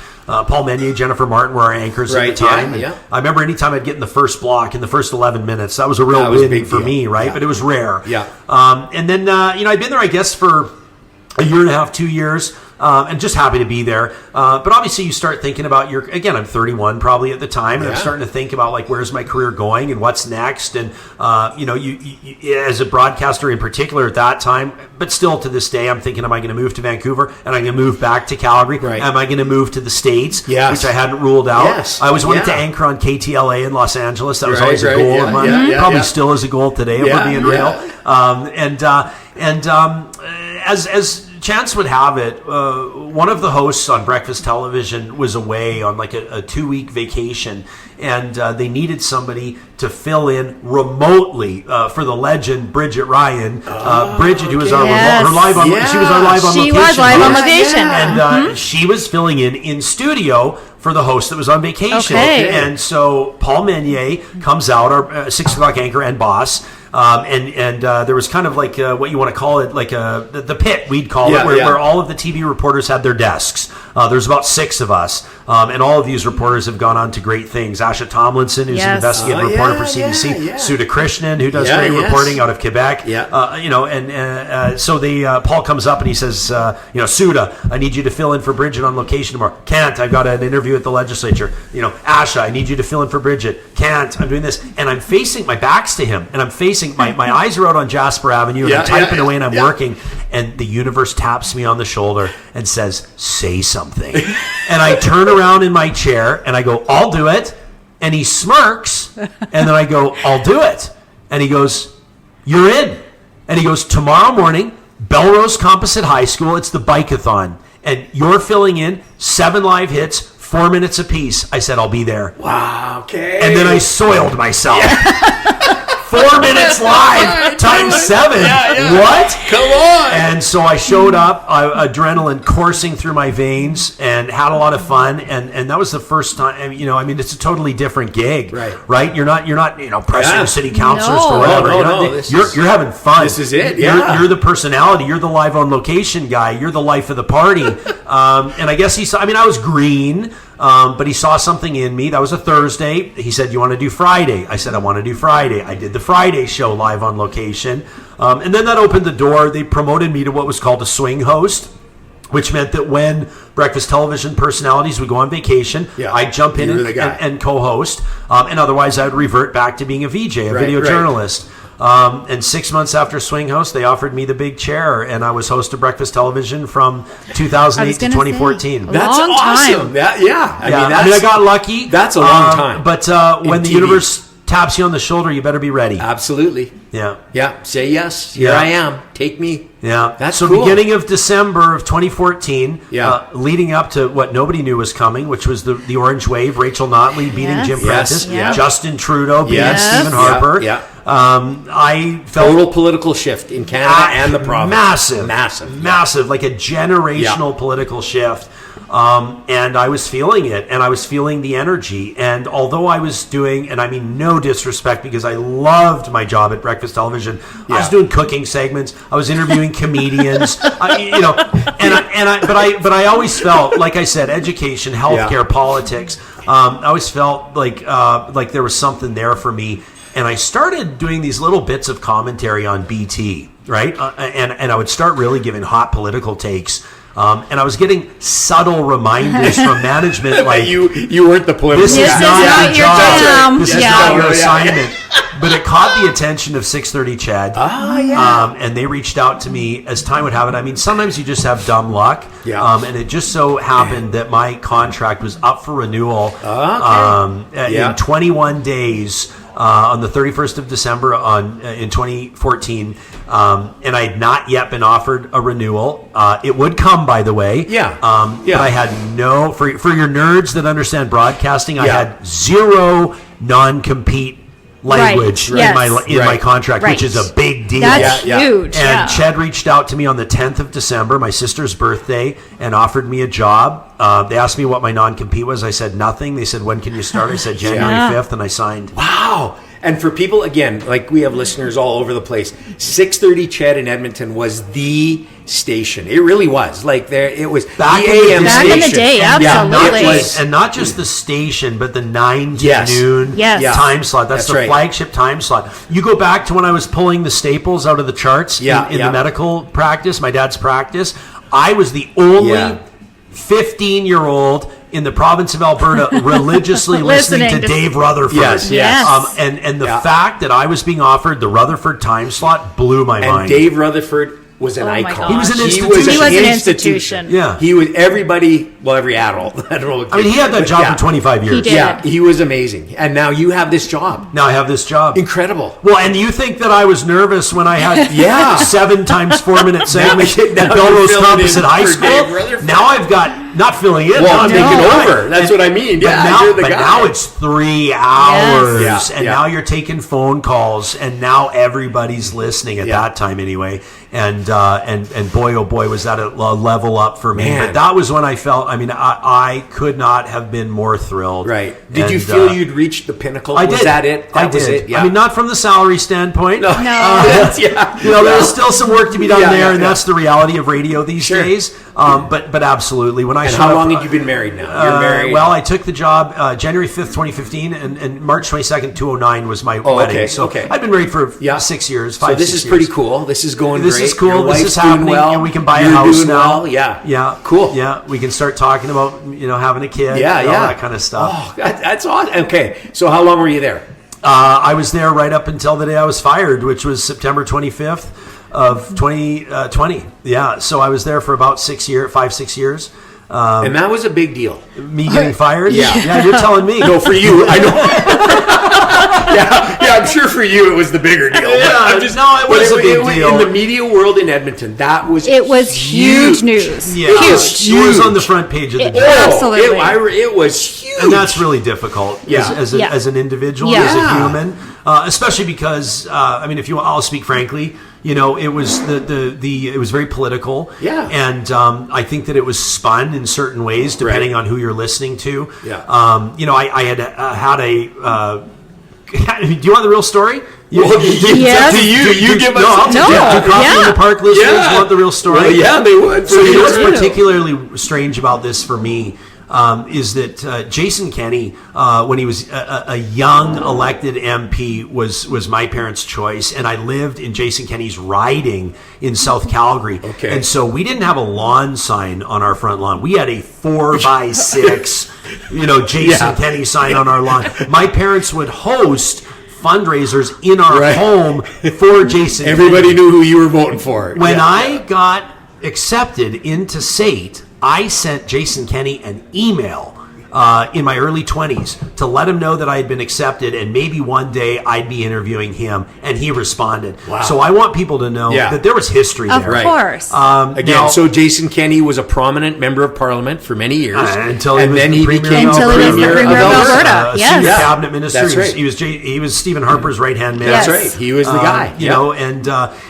[SPEAKER 1] Paul Meunier, Jennifer Martin were our anchors at the time.
[SPEAKER 2] Yeah.
[SPEAKER 1] I remember anytime I'd get in the first block, in the first 11 minutes, that was a real win for me, right?
[SPEAKER 2] Yeah.
[SPEAKER 1] But it was rare.
[SPEAKER 2] Yeah.
[SPEAKER 1] And then, I'd been there, I guess, for a year and a half, 2 years. And just happy to be there. But obviously you start thinking about again, I'm 31 probably at the time, and I'm starting to think about like, where's my career going and what's next? And, you as a broadcaster in particular at that time, but still to this day, I'm thinking, am I going to move to Vancouver? And I'm going to move back to Calgary?
[SPEAKER 2] Right.
[SPEAKER 1] Am I going to move to the States?
[SPEAKER 2] Yes.
[SPEAKER 1] Which I hadn't ruled out.
[SPEAKER 2] Yes.
[SPEAKER 1] I always wanted to anchor on KTLA in Los Angeles. That was
[SPEAKER 2] Right,
[SPEAKER 1] always a
[SPEAKER 2] right,
[SPEAKER 1] goal
[SPEAKER 2] yeah,
[SPEAKER 1] of mine.
[SPEAKER 2] yeah, yeah,
[SPEAKER 1] Probably
[SPEAKER 2] yeah.
[SPEAKER 1] still is a goal today, if we're being real. As chance would have it, one of the hosts on breakfast television was away on like a 2-week vacation, and they needed somebody to fill in remotely for the legend Bridget Ryan. Bridget, who was our her live on, she was our live on location.
[SPEAKER 3] She was live on location,
[SPEAKER 1] and she was filling in studio for the host that was on vacation.
[SPEAKER 3] Okay.
[SPEAKER 1] And so Paul Meunier comes out, our 6 o'clock anchor and boss. And there was kind of like what you want to call it, like the pit, we'd call it, where all of the TV reporters had their desks. There's about 6 of us, and all of these reporters have gone on to great things. Asha Tomlinson, who's an investigative reporter for CBC. Sudha Krishnan, who does great reporting out of Quebec. So Paul comes up and he says, Sudha, I need you to fill in for Bridget on location tomorrow. Can't. I've got an interview at the legislature. Asha, I need you to fill in for Bridget. Can't. I'm doing this. And I'm facing, my back's to him, and I'm facing, my eyes are out on Jasper Avenue, and I'm typing away and I'm working, and the universe taps me on the shoulder and says, say something. And I turn around in my chair and I go, I'll do it. And he smirks, and then I go, I'll do it. And he goes, you're in. And he goes, tomorrow morning, Belrose Composite High School, it's the bike-a-thon, and you're filling in 7 live hits, 4 minutes apiece. I said, I'll be there.
[SPEAKER 2] Wow, okay.
[SPEAKER 1] And then I soiled myself. 4 minutes live times 7. What?
[SPEAKER 2] Come on.
[SPEAKER 1] And so I showed up, adrenaline coursing through my veins, and had a lot of fun. And that was the first time. It's a totally different gig, right? You're not pressing city councilors for whatever. You're having fun.
[SPEAKER 2] This is it.
[SPEAKER 1] You're the personality. You're the live on location guy. You're the life of the party. And I guess he saw. I was green. But he saw something in me. That was a Thursday. He said, you want to do Friday? I said, I want to do Friday. I did the Friday show live on location. And then that opened the door. They promoted me to what was called a swing host, which meant that when breakfast television personalities would go on vacation, I'd jump in and co-host. And otherwise, I would revert back to being a VJ, a video journalist. And 6 months after Swing Host, they offered me the big chair, and I was host of breakfast television from 2008 to 2014.
[SPEAKER 2] That's
[SPEAKER 3] long
[SPEAKER 2] awesome.
[SPEAKER 3] time.
[SPEAKER 2] I
[SPEAKER 1] I got lucky.
[SPEAKER 2] That's a long time.
[SPEAKER 1] But when the
[SPEAKER 2] TV.
[SPEAKER 1] universe taps you on the shoulder, you better be ready.
[SPEAKER 2] Absolutely.
[SPEAKER 1] Yeah.
[SPEAKER 2] Say yes. Here I am. Take me.
[SPEAKER 1] Yeah.
[SPEAKER 2] That's
[SPEAKER 1] so
[SPEAKER 2] cool.
[SPEAKER 1] Beginning of December of 2014, leading up to what nobody knew was coming, which was the Orange Wave, Rachel Notley beating Jim Prentice, Justin Trudeau beating Stephen Harper. I felt
[SPEAKER 2] total political shift in Canada and the province.
[SPEAKER 1] Massive, like a generational political shift. And I was feeling it, and I was feeling the energy. And although I was doing, and I mean no disrespect, because I loved my job at breakfast television, I was doing cooking segments, I was interviewing comedians, but I always felt, like I said, education, healthcare, politics. I always felt like there was something there for me. And I started doing these little bits of commentary on BT, right? And I would start really giving hot political takes. And I was getting subtle reminders from management, like
[SPEAKER 2] you weren't the political.
[SPEAKER 1] This is not your job. This is not your assignment. But it caught the attention of 630 Chad. And they reached out to me as time would have it. Sometimes you just have dumb luck. And it just so happened that my contract was up for renewal in 21 days. On the 31st of December in 2014, and I had not yet been offered a renewal. It would come, by the way. But I had no, for your nerds that understand broadcasting, I had zero non-compete language in my contract, which is a big deal.
[SPEAKER 3] That's huge.
[SPEAKER 1] And Ched reached out to me on the 10th of December, my sister's birthday, and offered me a job. They asked me what my non-compete was. I said nothing. They said, when can you start? I said January 5th, and I signed.
[SPEAKER 2] Wow. And for people, again, like we have listeners all over the place, 630 Ched in Edmonton was the station. It really was. Like it was
[SPEAKER 1] Back
[SPEAKER 2] the
[SPEAKER 1] in the
[SPEAKER 2] AM
[SPEAKER 1] day.
[SPEAKER 3] Back in the
[SPEAKER 2] station.
[SPEAKER 3] day,
[SPEAKER 2] And
[SPEAKER 3] absolutely.
[SPEAKER 2] it was,
[SPEAKER 1] And not just the station, but the 9 to
[SPEAKER 2] Yes.
[SPEAKER 1] noon
[SPEAKER 3] Yes. Yeah.
[SPEAKER 1] time slot. That's the
[SPEAKER 2] right.
[SPEAKER 1] flagship time slot. You go back to when I was pulling the staples out of the charts in the medical practice, my dad's practice. I was the only 15-year-old in the province of Alberta religiously listening to Dave Rutherford.
[SPEAKER 2] Yes.
[SPEAKER 1] And the fact that I was being offered the Rutherford time slot blew my mind.
[SPEAKER 2] And Dave Rutherford was an
[SPEAKER 3] Oh my
[SPEAKER 2] icon.
[SPEAKER 3] gosh.
[SPEAKER 1] He was an
[SPEAKER 3] He
[SPEAKER 1] institution.
[SPEAKER 3] was an institution.
[SPEAKER 1] Yeah.
[SPEAKER 2] He was everybody. Well, every adult.
[SPEAKER 1] I mean, he had that job for 25 years.
[SPEAKER 3] He did.
[SPEAKER 2] Yeah, he was amazing. And now you have this job.
[SPEAKER 1] Now I have this job.
[SPEAKER 2] Incredible.
[SPEAKER 1] Well, and you think that I was nervous when I had 7 times 4 minute segment
[SPEAKER 2] Now
[SPEAKER 1] at
[SPEAKER 2] you're
[SPEAKER 1] Belrose
[SPEAKER 2] filling
[SPEAKER 1] Campus
[SPEAKER 2] in
[SPEAKER 1] at high
[SPEAKER 2] for Dave
[SPEAKER 1] school?
[SPEAKER 2] Rutherford.
[SPEAKER 1] Now I've got, not filling in,
[SPEAKER 2] Well,
[SPEAKER 1] now I'm
[SPEAKER 2] taking
[SPEAKER 1] taking
[SPEAKER 2] over. That's what I mean.
[SPEAKER 1] But
[SPEAKER 2] Yeah,
[SPEAKER 1] now,
[SPEAKER 2] you're the
[SPEAKER 1] but
[SPEAKER 2] guy.
[SPEAKER 1] now it's 3 hours,
[SPEAKER 2] Yes.
[SPEAKER 1] and
[SPEAKER 2] Yeah.
[SPEAKER 1] now you're taking phone calls, and now everybody's listening at that time anyway. And boy, oh boy, was that a level up for me.
[SPEAKER 2] Man.
[SPEAKER 1] But that was when I felt, I mean, I could not have been more thrilled.
[SPEAKER 2] Right. Did you
[SPEAKER 1] And,
[SPEAKER 2] feel you'd reached the pinnacle?
[SPEAKER 1] I
[SPEAKER 2] Was
[SPEAKER 1] did.
[SPEAKER 2] that it? That
[SPEAKER 1] I
[SPEAKER 2] was
[SPEAKER 1] did.
[SPEAKER 2] it? Yeah.
[SPEAKER 1] I mean, not from the salary standpoint.
[SPEAKER 2] No.
[SPEAKER 1] You know, there's still some work to be done there, and that's the reality of radio these
[SPEAKER 2] Sure.
[SPEAKER 1] days. But absolutely, when I
[SPEAKER 2] And
[SPEAKER 1] showed
[SPEAKER 2] how
[SPEAKER 1] up,
[SPEAKER 2] long had you been married now? You're married.
[SPEAKER 1] well, I took the job January 5th, 2015, and March 22nd, 2009 was my wedding.
[SPEAKER 2] okay,
[SPEAKER 1] So
[SPEAKER 2] okay.
[SPEAKER 1] I've been married for
[SPEAKER 2] Yeah.
[SPEAKER 1] 6 years.
[SPEAKER 2] So this is pretty cool. This is going
[SPEAKER 1] This
[SPEAKER 2] great.
[SPEAKER 1] is cool.
[SPEAKER 2] Your
[SPEAKER 1] This
[SPEAKER 2] wife's
[SPEAKER 1] is happening,
[SPEAKER 2] doing well.
[SPEAKER 1] and we can buy
[SPEAKER 2] You're
[SPEAKER 1] a house
[SPEAKER 2] doing
[SPEAKER 1] now.
[SPEAKER 2] well. Yeah.
[SPEAKER 1] Yeah.
[SPEAKER 2] Cool.
[SPEAKER 1] Yeah. We can start talking about having a kid.
[SPEAKER 2] Yeah,
[SPEAKER 1] and
[SPEAKER 2] yeah.
[SPEAKER 1] all that kind of stuff.
[SPEAKER 2] Oh, that's awesome. Okay. So how long were you there?
[SPEAKER 1] I was there right up until the day I was fired, which was September 25th of 2020. Yeah, so I was there for about 5, 6 years.
[SPEAKER 2] And that was a big deal.
[SPEAKER 1] Me getting fired?
[SPEAKER 2] Yeah.
[SPEAKER 1] You're telling me.
[SPEAKER 2] No, for you, I know. yeah, I'm sure for you it was the bigger deal.
[SPEAKER 1] Yeah,
[SPEAKER 2] it
[SPEAKER 1] was a big deal.
[SPEAKER 2] In the media world in Edmonton. That was
[SPEAKER 3] It was huge news.
[SPEAKER 1] Yeah,
[SPEAKER 3] Huge.
[SPEAKER 1] it was on the front page of the
[SPEAKER 3] It-
[SPEAKER 1] Journal.
[SPEAKER 3] Absolutely.
[SPEAKER 2] It was huge.
[SPEAKER 1] And that's really difficult
[SPEAKER 2] Yeah.
[SPEAKER 1] as an individual,
[SPEAKER 3] Yeah.
[SPEAKER 1] as a human, especially because I mean, I'll speak frankly. It was it was very political.
[SPEAKER 2] Yeah.
[SPEAKER 1] And I think that it was spun in certain ways depending on who you're listening to.
[SPEAKER 2] Yeah.
[SPEAKER 1] I had had a. Do you want the real story?
[SPEAKER 3] Yes.
[SPEAKER 2] You give us
[SPEAKER 1] No,
[SPEAKER 3] No.
[SPEAKER 1] do Coffee
[SPEAKER 3] Yeah.
[SPEAKER 1] in the Park listeners
[SPEAKER 2] Yeah.
[SPEAKER 1] want the real story?
[SPEAKER 2] Well, yeah, they would.
[SPEAKER 1] So
[SPEAKER 2] For
[SPEAKER 1] what's
[SPEAKER 2] sure.
[SPEAKER 1] particularly strange about this for me is that Jason Kenney, when he was a young elected MP, was my parents' choice, and I lived in Jason Kenney's riding in South Calgary.
[SPEAKER 2] Okay.
[SPEAKER 1] And so we didn't have a lawn sign on our front lawn. We had a 4x6, Jason Kenney sign on our lawn. My parents would host fundraisers in our home for Jason
[SPEAKER 2] Everybody
[SPEAKER 1] Kenney.
[SPEAKER 2] knew who you were voting for.
[SPEAKER 1] When I got accepted into SAIT, I sent Jason Kenney an email in my early 20s to let him know that I had been accepted and maybe one day I'd be interviewing him, and he responded.
[SPEAKER 2] Wow.
[SPEAKER 1] So I want people to know that there was history
[SPEAKER 3] Of
[SPEAKER 1] there.
[SPEAKER 3] course.
[SPEAKER 2] Again,
[SPEAKER 1] now-
[SPEAKER 2] so Jason Kenney was a prominent member of Parliament for many years,
[SPEAKER 1] until he
[SPEAKER 2] and
[SPEAKER 1] was
[SPEAKER 2] then
[SPEAKER 1] the
[SPEAKER 2] he
[SPEAKER 1] Premier
[SPEAKER 2] became
[SPEAKER 1] of
[SPEAKER 3] Until he was the
[SPEAKER 2] Premier
[SPEAKER 3] Premier of Alberta.
[SPEAKER 1] a
[SPEAKER 3] Yes.
[SPEAKER 1] senior
[SPEAKER 3] Yeah.
[SPEAKER 1] cabinet minister.
[SPEAKER 2] That's right.
[SPEAKER 1] He was Stephen Harper's right hand man.
[SPEAKER 3] Yes.
[SPEAKER 2] That's right. He was the guy.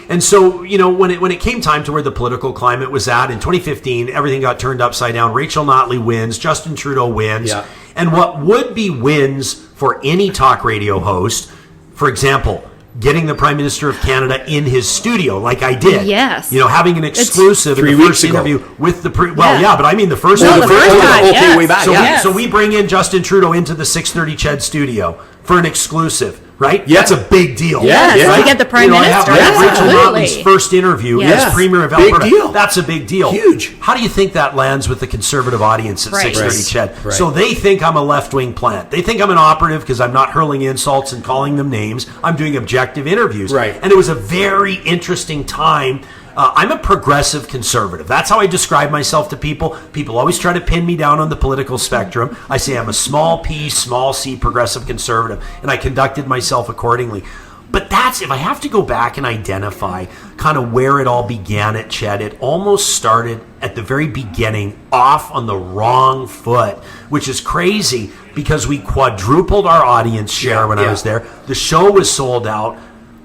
[SPEAKER 1] And so when it came time to where the political climate was at in 2015, everything got turned upside down. Rachel Notley wins, Justin Trudeau wins,
[SPEAKER 2] Yeah.
[SPEAKER 1] and what would be wins for any talk radio host, for example, getting the Prime Minister of Canada in his studio, like I did.
[SPEAKER 3] Yes.
[SPEAKER 1] Having an exclusive in
[SPEAKER 2] 3
[SPEAKER 1] the
[SPEAKER 2] weeks
[SPEAKER 1] first
[SPEAKER 2] ago.
[SPEAKER 1] interview with the
[SPEAKER 3] Yeah.
[SPEAKER 1] but I mean the first
[SPEAKER 3] No,
[SPEAKER 1] one.
[SPEAKER 3] the first time,
[SPEAKER 2] okay,
[SPEAKER 3] yes.
[SPEAKER 2] way back.
[SPEAKER 1] So,
[SPEAKER 2] yeah.
[SPEAKER 1] so we bring in Justin Trudeau into the 630 Ched studio for an exclusive, right?
[SPEAKER 2] Yeah.
[SPEAKER 1] That's a big deal.
[SPEAKER 2] Yes,
[SPEAKER 3] Yes,
[SPEAKER 2] yeah.
[SPEAKER 3] to get the Prime
[SPEAKER 1] I
[SPEAKER 3] Minister.
[SPEAKER 1] have Rachel
[SPEAKER 3] Absolutely.
[SPEAKER 1] Notley's first interview
[SPEAKER 3] Yes.
[SPEAKER 1] as Premier of
[SPEAKER 2] Big
[SPEAKER 1] Alberta.
[SPEAKER 2] deal.
[SPEAKER 1] That's a big deal.
[SPEAKER 2] Huge.
[SPEAKER 1] How do you think that lands with the conservative audience at
[SPEAKER 3] Right.
[SPEAKER 1] 630 Ched?
[SPEAKER 2] Right.
[SPEAKER 1] So they think I'm a left-wing plant. They think I'm an operative because I'm not hurling insults and calling them names. I'm doing objective interviews.
[SPEAKER 2] Right.
[SPEAKER 1] And it was a very interesting time. I'm a progressive conservative. That's how I describe myself to people. People always try to pin me down on the political spectrum. I say I'm a small p, small c progressive conservative, and I conducted myself accordingly. But if I have to go back and identify kind of where it all began at Ched, it almost started at the very beginning off on the wrong foot, which is crazy because we quadrupled our audience share when I was there. The show was sold out.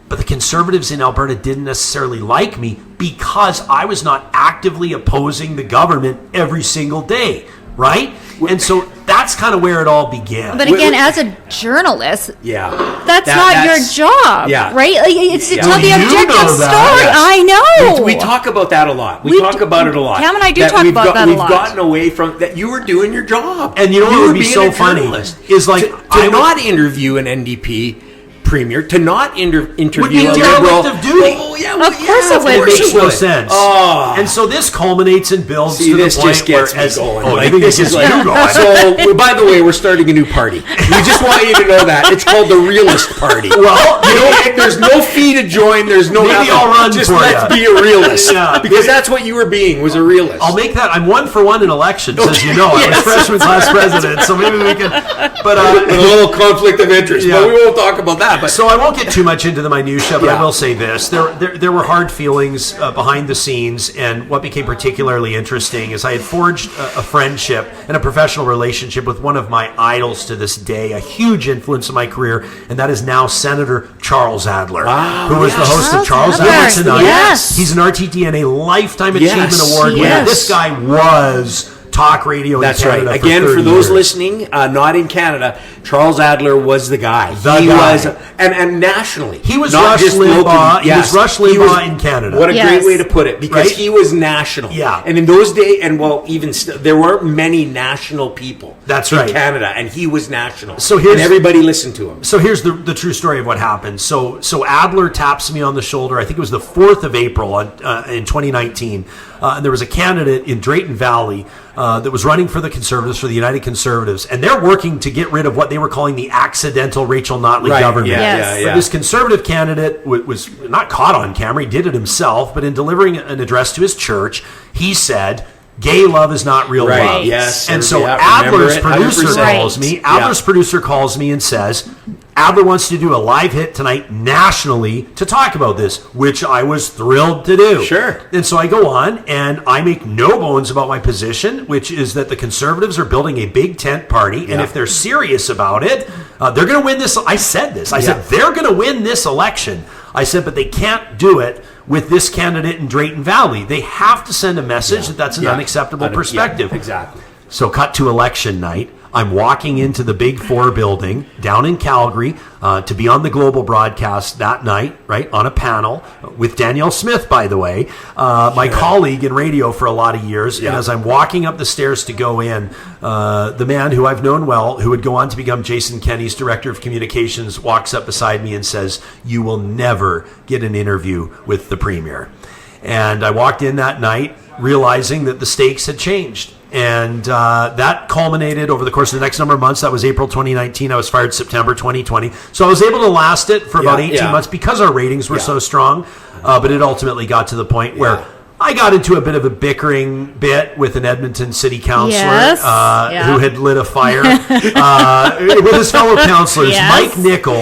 [SPEAKER 1] But the conservatives in Alberta didn't necessarily like me because I was not actively opposing the government every single day, right? And so that's that's kind of where it all began.
[SPEAKER 3] But again, as a journalist,
[SPEAKER 2] Yeah.
[SPEAKER 3] that's not your job,
[SPEAKER 2] Yeah.
[SPEAKER 3] right? Like, it's to
[SPEAKER 2] Yeah.
[SPEAKER 3] tell
[SPEAKER 1] Well,
[SPEAKER 3] the
[SPEAKER 1] you
[SPEAKER 3] objective
[SPEAKER 1] know
[SPEAKER 3] story.
[SPEAKER 1] that.
[SPEAKER 2] Yes.
[SPEAKER 3] I know.
[SPEAKER 2] We talk about that a lot. We talk about it a lot.
[SPEAKER 3] Cam and I do
[SPEAKER 2] That
[SPEAKER 3] talk about that a
[SPEAKER 2] We've
[SPEAKER 3] lot.
[SPEAKER 2] gotten away from that. You were doing your job,
[SPEAKER 1] And you know what
[SPEAKER 2] were
[SPEAKER 1] would be
[SPEAKER 2] being
[SPEAKER 1] so
[SPEAKER 2] a
[SPEAKER 1] funny
[SPEAKER 2] journalist.
[SPEAKER 1] is, like,
[SPEAKER 2] to not interview an NDP premier, to not interview
[SPEAKER 1] would be a
[SPEAKER 2] a
[SPEAKER 1] derelict
[SPEAKER 2] liberal.
[SPEAKER 1] of duty.
[SPEAKER 2] Oh, yeah,
[SPEAKER 3] Of course it would.
[SPEAKER 1] It makes no
[SPEAKER 2] would.
[SPEAKER 1] sense.
[SPEAKER 2] Oh.
[SPEAKER 1] And so this culminates and builds
[SPEAKER 2] See,
[SPEAKER 1] to the
[SPEAKER 2] this
[SPEAKER 1] point
[SPEAKER 2] just gets
[SPEAKER 1] where
[SPEAKER 2] me going.
[SPEAKER 1] Oh,
[SPEAKER 2] Like,
[SPEAKER 1] you think
[SPEAKER 2] this
[SPEAKER 1] this
[SPEAKER 2] is
[SPEAKER 1] is
[SPEAKER 2] like,
[SPEAKER 1] you going?
[SPEAKER 2] so, by the way, we're starting a new party. We just want you to know that. It's called the Realist Party.
[SPEAKER 1] Well,
[SPEAKER 2] you know, there's no fee to join. There's no
[SPEAKER 1] Maybe
[SPEAKER 2] nothing.
[SPEAKER 1] I'll run
[SPEAKER 2] Just
[SPEAKER 1] for
[SPEAKER 2] let's
[SPEAKER 1] ya.
[SPEAKER 2] be a realist.
[SPEAKER 1] Yeah.
[SPEAKER 2] Because that's what you were being, was a realist.
[SPEAKER 1] I'll make that. I'm 1 for 1 in elections, as you know. I was freshman class president, so maybe we can. But
[SPEAKER 2] With a little conflict of interest,
[SPEAKER 1] Yeah.
[SPEAKER 2] but we won't talk about that. But
[SPEAKER 1] so I won't get too much into the minutia, but
[SPEAKER 2] Yeah.
[SPEAKER 1] I will say this: there were hard feelings behind the scenes, and what became particularly interesting is I had forged a friendship and a professional relationship with one of my idols to this day, a huge influence in my career, and that is now Senator Charles Adler,
[SPEAKER 2] Wow,
[SPEAKER 1] who was the
[SPEAKER 2] yes.
[SPEAKER 1] host of Charles
[SPEAKER 3] Adler,
[SPEAKER 1] Adler Tonight.
[SPEAKER 3] yes.
[SPEAKER 1] He's an RTDNA Lifetime
[SPEAKER 2] Yes,
[SPEAKER 1] Achievement Award winner.
[SPEAKER 2] yes.
[SPEAKER 1] This guy was talk radio
[SPEAKER 2] that's
[SPEAKER 1] in Canada
[SPEAKER 2] right. Again, for
[SPEAKER 1] 30
[SPEAKER 2] those
[SPEAKER 1] years.
[SPEAKER 2] listening, not in Canada, Charles Adler was the guy.
[SPEAKER 1] The
[SPEAKER 2] he
[SPEAKER 1] guy.
[SPEAKER 2] was, and nationally,
[SPEAKER 1] He was
[SPEAKER 2] not
[SPEAKER 1] Rush
[SPEAKER 2] just
[SPEAKER 1] Limbaugh.
[SPEAKER 2] locally.
[SPEAKER 1] He was Rush Limbaugh in Canada.
[SPEAKER 2] What a
[SPEAKER 3] Yes.
[SPEAKER 2] great way to put it, because
[SPEAKER 1] Right?
[SPEAKER 2] he was national.
[SPEAKER 1] Yeah.
[SPEAKER 2] And in those days, and well, even there weren't many national people.
[SPEAKER 1] That's
[SPEAKER 2] in
[SPEAKER 1] right.
[SPEAKER 2] Canada, and he was national.
[SPEAKER 1] So here's-
[SPEAKER 2] and everybody listened to him.
[SPEAKER 1] So here's the true story of what happened. So Adler taps me on the shoulder. I think it was the 4th of April in 2019. And there was a candidate in Drayton Valley that was running for the Conservatives, for the United Conservatives, and they're working to get rid of what they were calling the accidental Rachel Notley
[SPEAKER 2] Right,
[SPEAKER 1] government.
[SPEAKER 2] yeah,
[SPEAKER 3] Yes.
[SPEAKER 2] yeah.
[SPEAKER 1] But this Conservative candidate was not caught on camera. He did it himself, but in delivering an address to his church, he said, "Gay love is not real
[SPEAKER 2] Right.
[SPEAKER 1] love."
[SPEAKER 2] Yes.
[SPEAKER 1] And so
[SPEAKER 2] Yeah,
[SPEAKER 1] Adler's
[SPEAKER 2] remember it,
[SPEAKER 1] producer
[SPEAKER 2] 100%.
[SPEAKER 1] calls me.
[SPEAKER 2] Yeah.
[SPEAKER 1] Adler's producer calls me and says, Adler wants to do a live hit tonight nationally to talk about this, which I was thrilled to do.
[SPEAKER 2] Sure.
[SPEAKER 1] And so I go on and I make no bones about my position, which is that the Conservatives are building a big tent party. And
[SPEAKER 2] Yeah.
[SPEAKER 1] if they're serious about it, they're going to win this. I said this. I said, they're going to win this election. I said, but they can't do it with this candidate in Drayton Valley. They have to send a message that that's an
[SPEAKER 2] Yeah.
[SPEAKER 1] unacceptable perspective.
[SPEAKER 2] Yeah, exactly.
[SPEAKER 1] So cut to election night. I'm walking into the Big Four building down in Calgary to be on the global broadcast that night, right, on a panel with Danielle Smith, by the way, my colleague in radio for a lot of years.
[SPEAKER 2] Yeah.
[SPEAKER 1] And as I'm walking up the stairs to go in, the man who I've known well, who would go on to become Jason Kenney's director of communications, walks up beside me and says, "You will never get an interview with the premier." And I walked in that night realizing that the stakes had changed. And that culminated over the course of the next number of months. That was April 2019. I was fired September 2020. So I was able to last it for about 18 months because our ratings were so strong. But it ultimately got to the point where I got into a bit of a bickering bit with an Edmonton city councillor
[SPEAKER 3] Yes.
[SPEAKER 1] who had lit a fire with his fellow councillors.
[SPEAKER 3] Yes.
[SPEAKER 1] Mike Nickel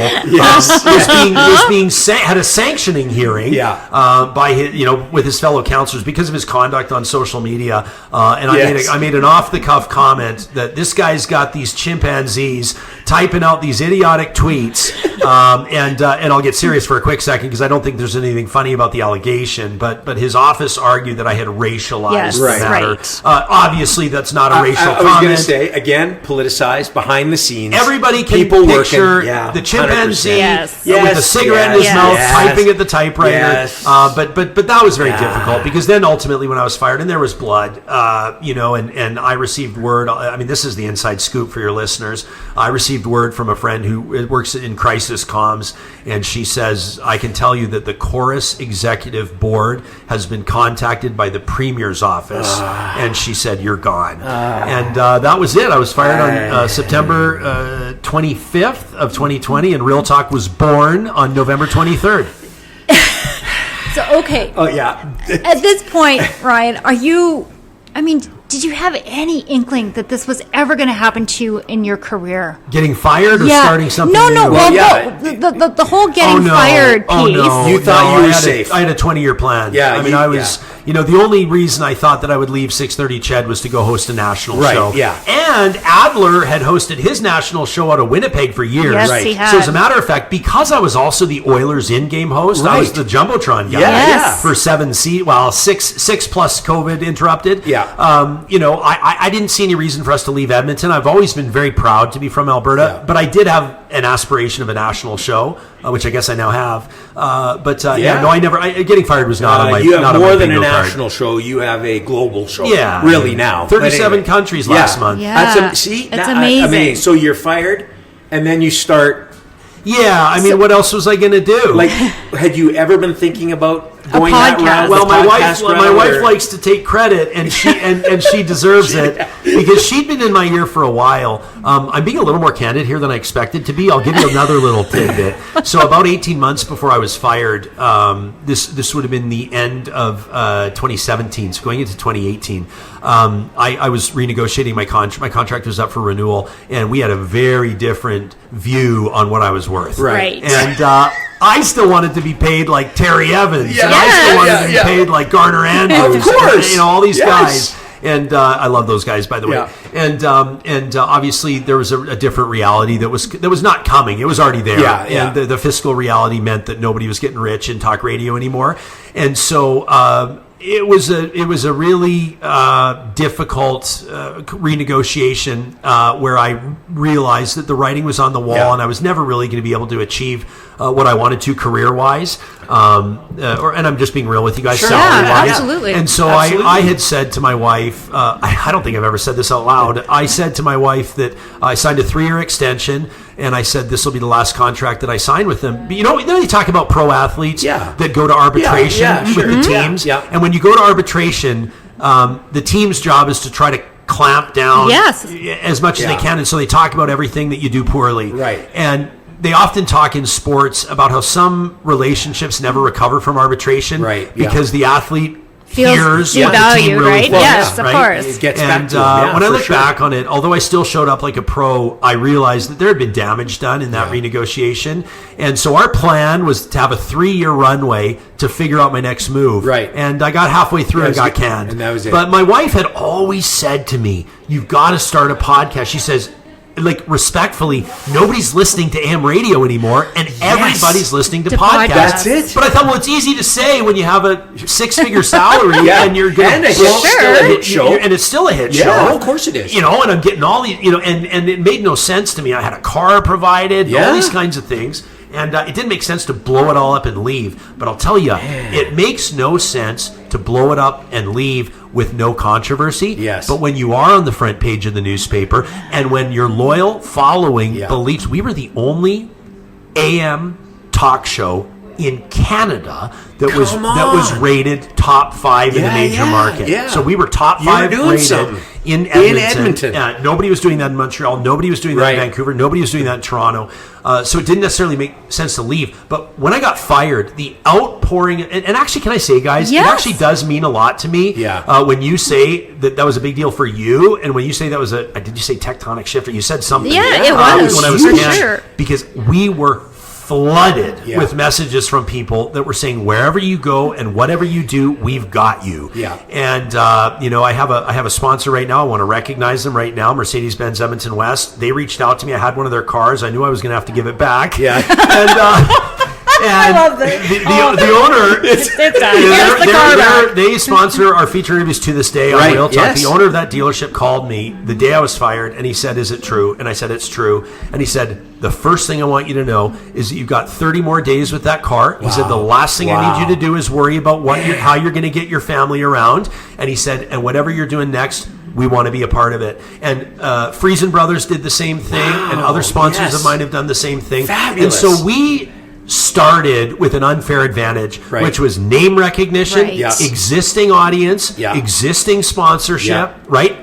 [SPEAKER 1] had a sanctioning hearing by his, with his fellow councillors because of his conduct on social media. And I made an off the cuff comment that this guy's got these chimpanzees typing out these idiotic tweets. And I'll get serious for a quick second because I don't think there's anything funny about the allegation. But his office argued that I had racialized the matter.
[SPEAKER 3] Right.
[SPEAKER 1] Obviously, that's not a racial
[SPEAKER 2] I was
[SPEAKER 1] comment.
[SPEAKER 2] going to say, again, politicized, behind the scenes.
[SPEAKER 1] Everybody can
[SPEAKER 2] people
[SPEAKER 1] picture
[SPEAKER 2] working.
[SPEAKER 1] the chimpanzee
[SPEAKER 2] 100%.
[SPEAKER 1] with a cigarette in his mouth,
[SPEAKER 2] yes.
[SPEAKER 1] typing at the typewriter.
[SPEAKER 2] Yes.
[SPEAKER 1] But that was very difficult because then ultimately when I was fired and there was blood, and I received word. I mean, this is the inside scoop for your listeners. I received word from a friend who works in crisis comms, and she says, "I can tell you that the Chorus Executive Board has been contacted by the Premier's office," and she said, "You're gone." And that was it. I was fired on September 25th of 2020, and Real Talk was born on November 23rd.
[SPEAKER 3] So, okay.
[SPEAKER 2] Oh, yeah.
[SPEAKER 3] At this point, Ryan, did you have any inkling that this was ever going to happen to you in your career?
[SPEAKER 1] Getting fired or starting something
[SPEAKER 3] No,
[SPEAKER 1] new?
[SPEAKER 3] well,
[SPEAKER 2] yeah.
[SPEAKER 3] the whole getting fired piece.
[SPEAKER 2] You thought you were
[SPEAKER 1] I had
[SPEAKER 2] safe.
[SPEAKER 1] I had a 20-year plan.
[SPEAKER 2] Yeah,
[SPEAKER 1] I mean, I was, the only reason I thought that I would leave 630 CHED was to go host a national show.
[SPEAKER 2] Yeah.
[SPEAKER 1] And Adler had hosted his national show out of Winnipeg for years.
[SPEAKER 3] Yes, he had.
[SPEAKER 1] So as a matter of fact, because I was also the Oilers in-game host, I was the Jumbotron guy
[SPEAKER 3] Yes.
[SPEAKER 1] for 6 plus COVID interrupted.
[SPEAKER 2] Yeah.
[SPEAKER 1] I didn't see any reason for us to leave Edmonton. I've always been very proud to be from Alberta, but I did have an aspiration of a national show, which I guess I now have. I never. Getting fired was not on my.
[SPEAKER 2] You have
[SPEAKER 1] not on
[SPEAKER 2] more
[SPEAKER 1] my
[SPEAKER 2] than a
[SPEAKER 1] bingo card.
[SPEAKER 2] national show. You have a global show.
[SPEAKER 1] Yeah,
[SPEAKER 2] really now.
[SPEAKER 1] 37 countries last month.
[SPEAKER 3] Yeah.
[SPEAKER 2] That's
[SPEAKER 3] It's amazing.
[SPEAKER 2] So you're fired, and then you start.
[SPEAKER 1] Yeah, I mean, what else was I going to do?
[SPEAKER 2] Like, had you ever been thinking about going that
[SPEAKER 3] podcast.
[SPEAKER 2] route?
[SPEAKER 1] Well,
[SPEAKER 2] the
[SPEAKER 1] my
[SPEAKER 2] podcast
[SPEAKER 1] wife
[SPEAKER 2] route, or-
[SPEAKER 1] likes to take credit, and she and she deserves it because she'd been in my ear for a while. I'm being a little more candid here than I expected to be. I'll give you another little tidbit. So about 18 months before I was fired, this would have been the end of 2017, so going into 2018. I was renegotiating my contract. My contract was up for renewal, and we had a very different view on what I was worth.
[SPEAKER 3] Right.
[SPEAKER 1] And I still wanted to be paid like Terry Evans.
[SPEAKER 2] Yeah.
[SPEAKER 1] And I still wanted
[SPEAKER 2] Yeah,
[SPEAKER 1] to be
[SPEAKER 2] yeah.
[SPEAKER 1] paid like Garner Andrews.
[SPEAKER 2] Of course.
[SPEAKER 1] All these
[SPEAKER 2] Yes.
[SPEAKER 1] guys. And I love those guys, by the way.
[SPEAKER 2] Yeah.
[SPEAKER 1] And obviously there was a different reality that was not coming. It was already there.
[SPEAKER 2] Yeah, yeah.
[SPEAKER 1] And the fiscal reality meant that nobody was getting rich in talk radio anymore. And so it was a really difficult renegotiation where I realized that the writing was on the wall, and I was never really going to be able to achieve what I wanted to career-wise. And I'm just being real with you guys,
[SPEAKER 3] Sure.
[SPEAKER 1] salary-wise.
[SPEAKER 3] Yeah, absolutely.
[SPEAKER 1] And so I had said to my wife, I don't think I've ever said this out loud. I said to my wife that I signed a 3-year extension, and I said this will be the last contract that I sign with them. But you know you talk about pro athletes that go to arbitration
[SPEAKER 2] sure.
[SPEAKER 1] with the teams.
[SPEAKER 2] Yeah.
[SPEAKER 1] And when you go to arbitration, the team's job is to try to clamp down as much as they can. And so they talk about everything that you do poorly.
[SPEAKER 2] Right.
[SPEAKER 1] And they often talk in sports about how some relationships never recover from arbitration because the athlete hears what the team
[SPEAKER 3] devalued,
[SPEAKER 1] really
[SPEAKER 3] right?
[SPEAKER 1] thinks,
[SPEAKER 3] Yes, of course.
[SPEAKER 2] It gets
[SPEAKER 1] and
[SPEAKER 2] back to them.
[SPEAKER 1] when I
[SPEAKER 2] for
[SPEAKER 1] look
[SPEAKER 2] sure.
[SPEAKER 1] back on it, although I still showed up like a pro, I realized that there had been damage done in that renegotiation. And so our plan was to have a 3-year runway to figure out my next move.
[SPEAKER 2] Right.
[SPEAKER 1] And I got halfway through and got canned.
[SPEAKER 2] And that was it.
[SPEAKER 1] But my wife had always said to me, you've got to start a podcast. She says, like, respectfully, nobody's listening to AM radio anymore, and everybody's listening to podcasts.
[SPEAKER 2] That's it.
[SPEAKER 1] But I thought, well, it's easy to say when you have a 6-figure salary and you're going
[SPEAKER 2] And a
[SPEAKER 1] to
[SPEAKER 2] hit- still a hit show.
[SPEAKER 1] and it's still a hit
[SPEAKER 2] Yeah,
[SPEAKER 1] show.
[SPEAKER 2] of course it is.
[SPEAKER 1] And I'm getting all these, and it made no sense to me. I had a car provided, all these kinds of things. And it didn't make sense to blow it all up and leave. But I'll tell you, it makes no sense to blow it up and leave with no controversy.
[SPEAKER 2] Yes.
[SPEAKER 1] But when you are on the front page of the newspaper and when your loyal following believes, we were the only AM talk show in Canada that was rated top 5 in a major market.
[SPEAKER 2] Yeah.
[SPEAKER 1] So we were top
[SPEAKER 2] You were
[SPEAKER 1] 5
[SPEAKER 2] doing
[SPEAKER 1] rated
[SPEAKER 2] something.
[SPEAKER 1] in Edmonton. Nobody was doing that in Montreal. Nobody was doing that in Vancouver. Nobody was doing that in Toronto. So it didn't necessarily make sense to leave. But when I got fired, the outpouring, and actually, can I say, guys, it actually does mean a lot to me.
[SPEAKER 2] Yeah.
[SPEAKER 1] When you say that was a big deal for you, and when you say that was did you say tectonic shift? Or you said something.
[SPEAKER 3] Yeah, it was.
[SPEAKER 1] When I was
[SPEAKER 3] For
[SPEAKER 1] canned,
[SPEAKER 3] sure.
[SPEAKER 1] because we were flooded with messages from people that were saying, wherever you go and whatever you do, we've got you.
[SPEAKER 2] Yeah.
[SPEAKER 1] And I have a sponsor right now. I want to recognize them right now. Mercedes-Benz Edmonton West. They reached out to me. I had one of their cars. I knew I was going to have to give it back.
[SPEAKER 2] Yeah.
[SPEAKER 1] And
[SPEAKER 3] I love this.
[SPEAKER 1] The owner,
[SPEAKER 3] It's done. Here's the car back.
[SPEAKER 1] they sponsor our feature interviews to this day on Real Talk. The owner of that dealership called me the day I was fired, and he said, "Is it true?" And I said, "It's true." And he said, "The first thing I want you to know is that you've got 30 more days with that car." He said, "The last thing I need you to do is worry about how you're going to get your family around." And he said, "And whatever you're doing next, we want to be a part of it." And Friesen Brothers did the same thing, and other sponsors of mine have done the same thing.
[SPEAKER 2] Fabulous.
[SPEAKER 1] And so we started with an unfair advantage, which was name recognition, existing audience, existing sponsorship,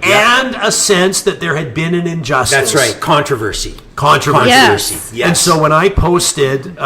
[SPEAKER 1] and a sense that there had been an injustice.
[SPEAKER 2] That's right. Controversy.
[SPEAKER 3] Yes.
[SPEAKER 1] And so when I posted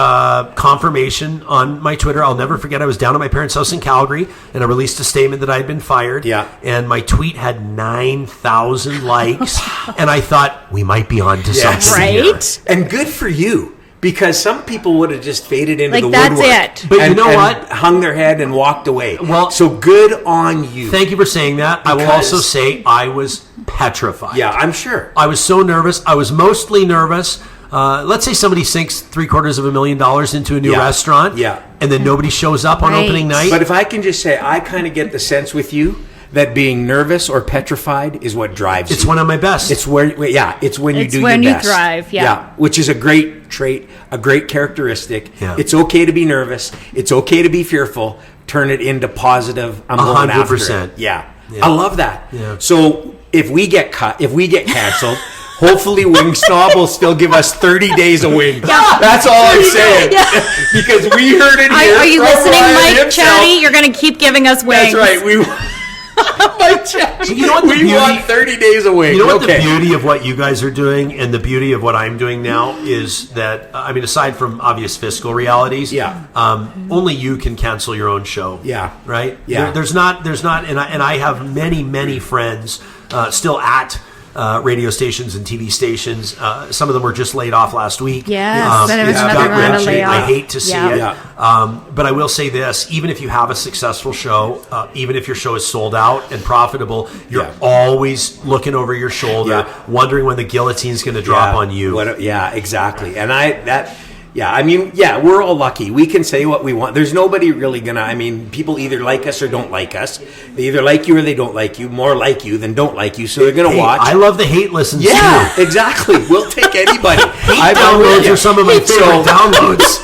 [SPEAKER 1] confirmation on my Twitter, I'll never forget, I was down at my parents' house in Calgary, and I released a statement that I had been fired.
[SPEAKER 2] Yeah.
[SPEAKER 1] And my tweet had 9,000 likes, and I thought, we might be on to something here.
[SPEAKER 3] Right?
[SPEAKER 2] And good for you. because some people would have just faded into
[SPEAKER 3] Like,
[SPEAKER 2] the
[SPEAKER 3] that's
[SPEAKER 2] woodwork.
[SPEAKER 3] it.
[SPEAKER 1] But you
[SPEAKER 2] and-
[SPEAKER 1] know
[SPEAKER 2] and
[SPEAKER 1] what?
[SPEAKER 2] Hung their head and walked away.
[SPEAKER 1] Well,
[SPEAKER 2] so good on you.
[SPEAKER 1] Thank you for saying that. I will
[SPEAKER 2] Because-
[SPEAKER 1] also say I was petrified.
[SPEAKER 2] Yeah, I'm sure.
[SPEAKER 1] I was so nervous. I was mostly nervous. Let's say somebody sinks $750,000 into a new
[SPEAKER 2] Yeah.
[SPEAKER 1] restaurant,
[SPEAKER 2] Yeah.
[SPEAKER 1] and then nobody shows up on
[SPEAKER 3] Right.
[SPEAKER 1] opening night.
[SPEAKER 2] But if I can just say, I kind of get the sense with you that being nervous or petrified is what drives
[SPEAKER 1] it's
[SPEAKER 2] you.
[SPEAKER 1] one of my best.
[SPEAKER 2] It's where, it's when you
[SPEAKER 3] It's
[SPEAKER 2] do
[SPEAKER 3] when
[SPEAKER 2] your
[SPEAKER 3] you
[SPEAKER 2] best.
[SPEAKER 3] thrive, yeah.
[SPEAKER 2] which is a great trait, a great characteristic.
[SPEAKER 1] Yeah.
[SPEAKER 2] It's okay to be nervous. It's okay to be fearful. Turn it into positive. I'm going after
[SPEAKER 1] 100%.
[SPEAKER 2] it. Yeah.
[SPEAKER 1] Yeah.
[SPEAKER 2] I love that.
[SPEAKER 1] Yeah.
[SPEAKER 2] So if we get canceled, hopefully Wingstop will still give us 30 days of wings.
[SPEAKER 3] Yeah.
[SPEAKER 2] That's all I'm saying.
[SPEAKER 3] Yeah.
[SPEAKER 2] Because we heard it here.
[SPEAKER 3] Are you
[SPEAKER 2] from
[SPEAKER 3] listening,
[SPEAKER 2] Ryan
[SPEAKER 3] Mike
[SPEAKER 2] himself.
[SPEAKER 3] Chatty? You're going to keep giving us wings.
[SPEAKER 2] That's right. We Mike Chatty.
[SPEAKER 1] You know what the
[SPEAKER 2] we
[SPEAKER 1] beauty-
[SPEAKER 2] want 30 days of wings.
[SPEAKER 1] You know what
[SPEAKER 2] Okay.
[SPEAKER 1] the beauty of what you guys are doing and the beauty of what I'm doing now is that, I mean, aside from obvious fiscal realities,
[SPEAKER 2] Yeah.
[SPEAKER 1] only you can cancel your own show.
[SPEAKER 2] Yeah.
[SPEAKER 1] Right?
[SPEAKER 2] Yeah.
[SPEAKER 1] There's not, and I have many friends still at radio stations and TV stations. Some of them were just laid off last week.
[SPEAKER 3] Yes, there was
[SPEAKER 1] it's
[SPEAKER 3] another round of
[SPEAKER 1] gut-wrenching. I
[SPEAKER 3] layoff.
[SPEAKER 1] hate to see
[SPEAKER 3] Yeah.
[SPEAKER 1] it.
[SPEAKER 2] Yeah.
[SPEAKER 1] But I will say this, even if you have a successful show, even if your show is sold out and profitable, you're
[SPEAKER 2] Yeah.
[SPEAKER 1] always looking over your shoulder,
[SPEAKER 2] Yeah.
[SPEAKER 1] wondering when the guillotine's going to drop on you.
[SPEAKER 2] Exactly. And we're all lucky. We can say what we want. There's nobody really people either like us or don't like us. They either like you or they don't like you. More like you than don't like you. So they're going to
[SPEAKER 1] Hey,
[SPEAKER 2] watch.
[SPEAKER 1] I love the hate listens
[SPEAKER 2] Yeah,
[SPEAKER 1] too.
[SPEAKER 2] exactly. We'll take anybody.
[SPEAKER 1] Hate downloads are some of my favorite downloads.